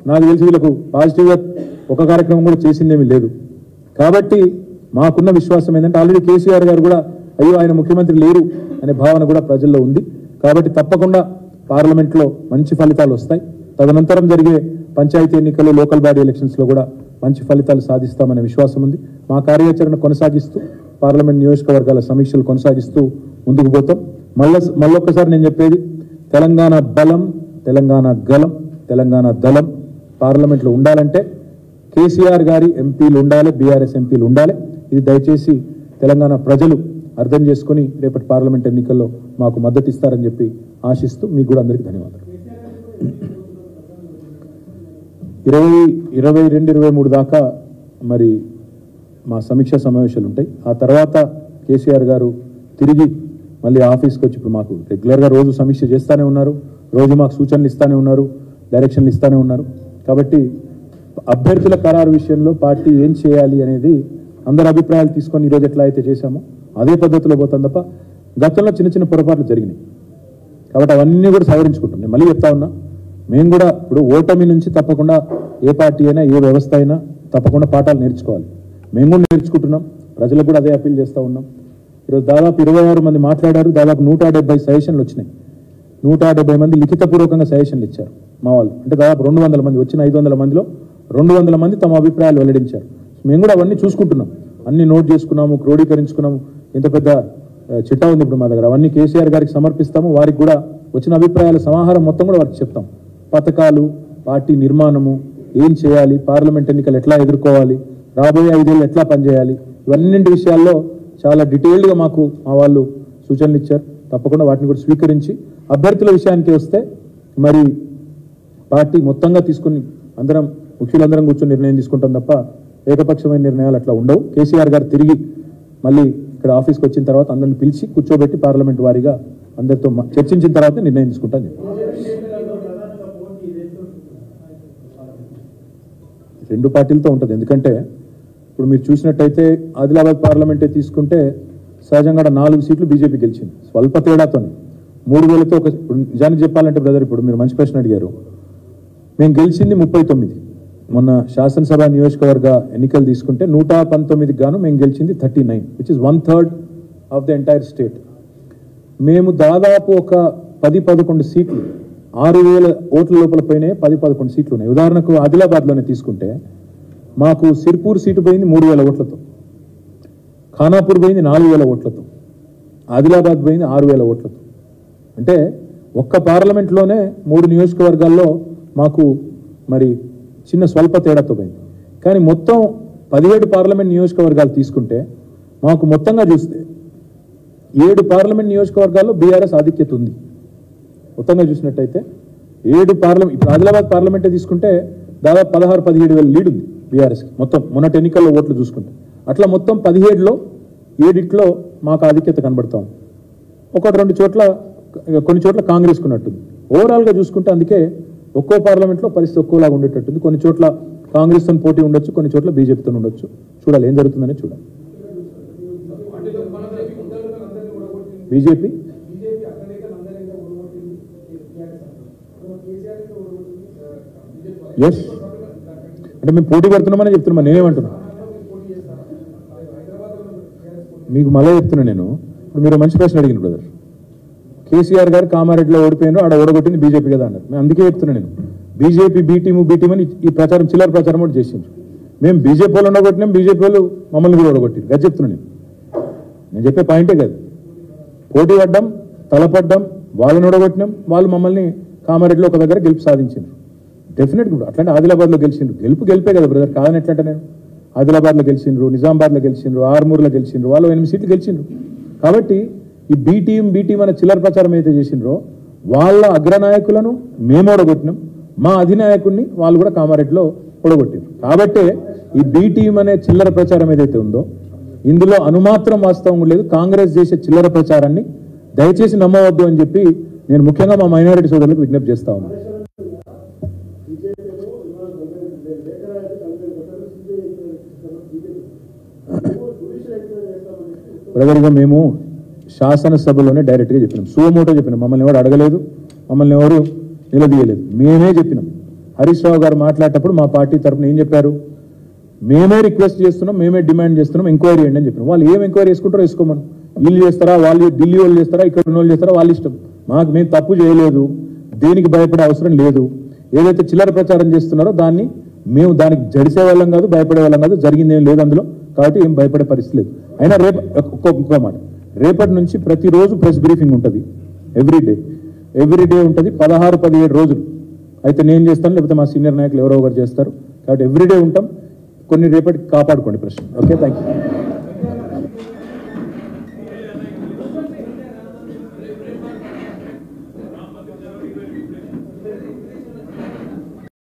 నాకు తెలిసి వీళ్ళకు పాజిటివ్గా ఒక కార్యక్రమం కూడా చేసిందేమీ లేదు. కాబట్టి మాకున్న విశ్వాసం ఏంటంటే, ఆల్రెడీ కేసీఆర్ గారు కూడా అయ్యో ఆయన ముఖ్యమంత్రి లేరు అనే భావన కూడా ప్రజల్లో ఉంది. కాబట్టి తప్పకుండా పార్లమెంట్లో మంచి ఫలితాలు వస్తాయి. తదనంతరం జరిగే పంచాయతీ ఎన్నికలు, లోకల్ బాడీ ఎలక్షన్స్లో కూడా మంచి ఫలితాలు సాధిస్తామనే విశ్వాసం ఉంది. మా కార్యాచరణ కొనసాగిస్తూ పార్లమెంట్ నియోజకవర్గాల సమీక్షలు కొనసాగిస్తూ ముందుకు పోతాం. మళ్ళొక్కసారి నేను చెప్పేది, తెలంగాణ బలం, తెలంగాణ గలం, తెలంగాణ దళం పార్లమెంట్లో ఉండాలంటే కేసీఆర్ గారి ఎంపీలు ఉండాలి, బీఆర్ఎస్ ఎంపీలు ఉండాలి. ఇది దయచేసి తెలంగాణ ప్రజలు అర్థం చేసుకుని రేపటి పార్లమెంట్ ఎన్నికల్లో మాకు మద్దతు ఇస్తారని చెప్పి ఆశిస్తూ మీకు కూడా అందరికీ ధన్యవాదాలు. 22-23 దాకా మరి మా సమీక్షా సమావేశాలు ఉంటాయి. ఆ తర్వాత కేసీఆర్ గారు తిరిగి మళ్ళీ ఆఫీస్కి వచ్చి, ఇప్పుడు మాకు రెగ్యులర్గా రోజు సమీక్ష చేస్తూనే ఉన్నారు, రోజు మాకు సూచనలు ఇస్తూనే ఉన్నారు, డైరెక్షన్లు ఇస్తూనే ఉన్నారు. కాబట్టి అభ్యర్థుల ఖరారు విషయంలో పార్టీ ఏం చేయాలి అనేది అందరి అభిప్రాయాలు తీసుకొని ఈరోజు ఎట్లా అయితే చేశామో అదే పద్ధతిలో పోతాం తప్ప గతంలో చిన్న చిన్న పొరపాట్లు జరిగినాయి. కాబట్టి అవన్నీ కూడా సవరించుకుంటాం. నేను మళ్ళీ చెప్తా ఉన్నా, మేము కూడా ఇప్పుడు ఓటమి నుంచి తప్పకుండా ఏ పార్టీ అయినా ఏ వ్యవస్థ అయినా తప్పకుండా పాఠాలు నేర్చుకోవాలి. మేము కూడా నేర్చుకుంటున్నాం, ప్రజలకు కూడా అదే అప్పీల్ చేస్తూ ఉన్నాం. ఈరోజు దాదాపు 26 మంది మాట్లాడారు, దాదాపు 170 సజెషన్లు వచ్చినాయి. 170 మంది లిఖితపూర్వకంగా సజెషన్లు ఇచ్చారు మా వాళ్ళు. అంటే దాదాపు 200 మంది వచ్చిన 500 మందిలో 200 మంది తమ అభిప్రాయాలు వెల్లడించారు. మేము కూడా అవన్నీ చూసుకుంటున్నాం, అన్ని నోట్ చేసుకున్నాము, క్రోడీకరించుకున్నాము. ఇంత పెద్ద చిట్టా ఉంది ఇప్పుడు మా దగ్గర. అవన్నీ కేసీఆర్ గారికి సమర్పిస్తాము. వారికి కూడా వచ్చిన అభిప్రాయాల సమాహారం మొత్తం కూడా వారికి చెప్తాం. పథకాలు, పార్టీ నిర్మాణము, ఏం చేయాలి, పార్లమెంట్ ఎన్నికలు ఎట్లా ఎదుర్కోవాలి, రాబోయే 5 ఏళ్ళు ఎట్లా పనిచేయాలి, ఇవన్నింటి విషయాల్లో చాలా డీటెయిల్డ్గా మాకు మా వాళ్ళు సూచనలు ఇచ్చారు. తప్పకుండా వాటిని కూడా స్వీకరించి అభ్యర్థుల విషయానికి వస్తే మరి పార్టీ మొత్తంగా తీసుకుని అందరం ముఖ్యులందరం కూర్చొని నిర్ణయం తీసుకుంటాం తప్ప ఏకపక్షమైన నిర్ణయాలు అట్లా ఉండవు. కేసీఆర్ గారు తిరిగి మళ్ళీ ఇక్కడ ఆఫీస్కి వచ్చిన తర్వాత అందరిని పిలిచి కూర్చోబెట్టి పార్లమెంట్ వారీగా అందరితో చర్చించిన తర్వాత నిర్ణయం తీసుకుంటాను. రెండు పార్టీలతో ఉంటుంది. ఎందుకంటే ఇప్పుడు మీరు చూసినట్టయితే ఆదిలాబాద్ పార్లమెంటే తీసుకుంటే సహజంగా 4 సీట్లు బీజేపీ గెలిచింది స్వల్ప తేడాతో. 3,000తో ఇప్పుడు నిజానికి చెప్పాలంటే బ్రదర్, ఇప్పుడు మీరు మంచి ప్రశ్న అడిగారు. మేము గెలిచింది 39. మొన్న శాసనసభ నియోజకవర్గ ఎన్నికలు తీసుకుంటే 119కి గాను మేము గెలిచింది 39, which is 1/3 of the entire state. మేము దాదాపు ఒక 10-11 సీట్లు 6,000 ఓట్ల లోపల పోయినాయి. 10-11 సీట్లు ఉన్నాయి. ఉదాహరణకు ఆదిలాబాద్లోనే తీసుకుంటే మాకు సిర్పూర్ సీటు పోయింది 3,000 ఓట్లతో, ఖానాపూర్ పోయింది 4,000 ఓట్లతో, ఆదిలాబాద్ పోయింది 6,000 ఓట్లతో. అంటే ఒక్క పార్లమెంట్లోనే 3 నియోజకవర్గాల్లో మాకు మరి చిన్న స్వల్ప తేడాతో పోయింది. కానీ మొత్తం 17 పార్లమెంట్ నియోజకవర్గాలు తీసుకుంటే మాకు మొత్తంగా చూస్తే 7 పార్లమెంట్ నియోజకవర్గాల్లో బీఆర్ఎస్ ఆధిక్యత ఉంది. మొత్తంగా చూసినట్టయితే 7 పార్లమెంట్, ఇప్పుడు ఆదిలాబాద్ పార్లమెంటే తీసుకుంటే దాదాపు 16-17 వేల లీడ్ ఉంది బీఆర్ఎస్కి మొత్తం మొన్నటి ఎన్నికల్లో ఓట్లు చూసుకుంటే. అట్లా మొత్తం 17లో 7 మాకు ఆధిక్యత కనబడతాం. 1-2 చోట్ల కొన్ని చోట్ల కాంగ్రెస్కు ఉన్నట్టుంది. ఓవరాల్గా చూసుకుంటే అందుకే ఒక్కో పార్లమెంట్లో పరిస్థితి ఒక్కోలాగా ఉండేటట్టుంది. కొన్ని చోట్ల కాంగ్రెస్తో పోటీ ఉండొచ్చు, కొన్ని చోట్ల బీజేపీతో ఉండొచ్చు. చూడాలి ఏం జరుగుతుందని చూడాలి. బీజేపీ ఎస్ అంటే మేము పోటీ పడుతున్నామని చెప్తున్నా. నేనేమంటున్నా మీకు మళ్ళీ చెప్తున్నా. నేను ఇప్పుడు మీరు మంచి ప్రశ్న అడిగిన బ్రదర్. కేసీఆర్ గారు కామారెడ్డిలో ఓడిపోయినారు, ఆడ ఓడగొట్టింది బీజేపీ కదా అన్నారు. మేము అందుకే చెప్తున్నా. నేను బీజేపీ బీ టీం అని ఈ ప్రచారం చిల్లర ప్రచారం కూడా చేసిండ్రు. మేము బీజేపీ వాళ్ళు ఓడగొట్టినాం, బీజేపీ వాళ్ళు మమ్మల్ని కూడా ఓడగొట్టిరు. అది చెప్తున్నా. నేను చెప్పే పాయింటే కాదు. పోటీ పడ్డాం, తలపడ్డాం, వాళ్ళని ఓడగొట్టినాం, వాళ్ళు మమ్మల్ని కామారెడ్డిలో ఒక దగ్గర గెలుపు సాధించారు. డెఫినెట్గా అట్లాంటి ఆదిలాబాద్లో గెలిచిండ్రు. గెలిపే కదా బ్రదర్, కాదని ఎట్లంటే నేను ఆదిలాబాద్లో గెలిచిండ్రు, నిజామాబాద్లో గెలిచిండ్రు, ఆర్మూర్లో గెలిచిండ్రు, వాళ్ళు 8 సీట్లు గెలిచిండ్రు. కాబట్టి ఈ బీ టీం అనే చిల్లర ప్రచారం అయితే చేసిండ్రో వాళ్ళ అగ్రనాయకులను మేము ఓడగొట్టినాం, మా అధినాయకుడిని వాళ్ళు కూడా కామారెడ్డిలో ఓడగొట్టారు. కాబట్టే ఈ బీ టీం అనే చిల్లర ప్రచారం ఏదైతే ఉందో ఇందులో అనుమాత్రం వాస్తవం లేదు. కాంగ్రెస్ చేసే చిల్లర ప్రచారాన్ని దయచేసి నమ్మవద్దు అని చెప్పి నేను ముఖ్యంగా మా మైనారిటీ సోదరులకు విజ్ఞప్తి చేస్తా ఉన్నాను. బ్రదర్గా మేము శాసనసభలోనే డైరెక్ట్గా చెప్పినాం, సుమోటో చెప్పినాం. మమ్మల్ని ఎవరు అడగలేదు, మమ్మల్ని ఎవరు నిలదీయలేదు, మేమే చెప్పినాం. హరీష్ రావు గారు మాట్లాడేటప్పుడు మా పార్టీ తరఫున ఏం చెప్పారు, మేమే రిక్వెస్ట్ చేస్తున్నాం, మేమే డిమాండ్ చేస్తున్నాం, ఎంక్వైరీ చేయండి అని చెప్పినాం. వాళ్ళు ఏం ఎంక్వైరీ చేసుకుంటారో వేసుకోమను. వీళ్ళు చేస్తారా, వాళ్ళు ఢిల్లీ వాళ్ళు చేస్తారా, ఇక్కడ ఉన్న వాళ్ళు చేస్తారా, వాళ్ళ ఇష్టం. మేము తప్పు చేయలేదు, దేనికి భయపడే అవసరం లేదు. ఏదైతే చిల్లర ప్రచారం చేస్తున్నారో దాన్ని మేము దానికి జడిసే వాళ్ళం కాదు, భయపడే వాళ్ళం కాదు, జరిగింది ఏం లేదు అందులో. కాబట్టి ఏం భయపడే పరిస్థితి లేదు. అయినా ఇంకో మాట, రేపటి నుంచి ప్రతిరోజు ప్రెస్ బ్రీఫింగ్ ఉంటుంది. ఎవ్రీ డే ఉంటుంది, 16-17 రోజులు. అయితే నేను చేస్తాను, లేకపోతే మా సీనియర్ నాయకులు ఎవరో ఒకరు చేస్తారు. కాబట్టి ఎవ్రీడే ఉంటాం. కొన్ని రేపటికి కాపాడుకోండి ప్రశ్న. Okay, thank you.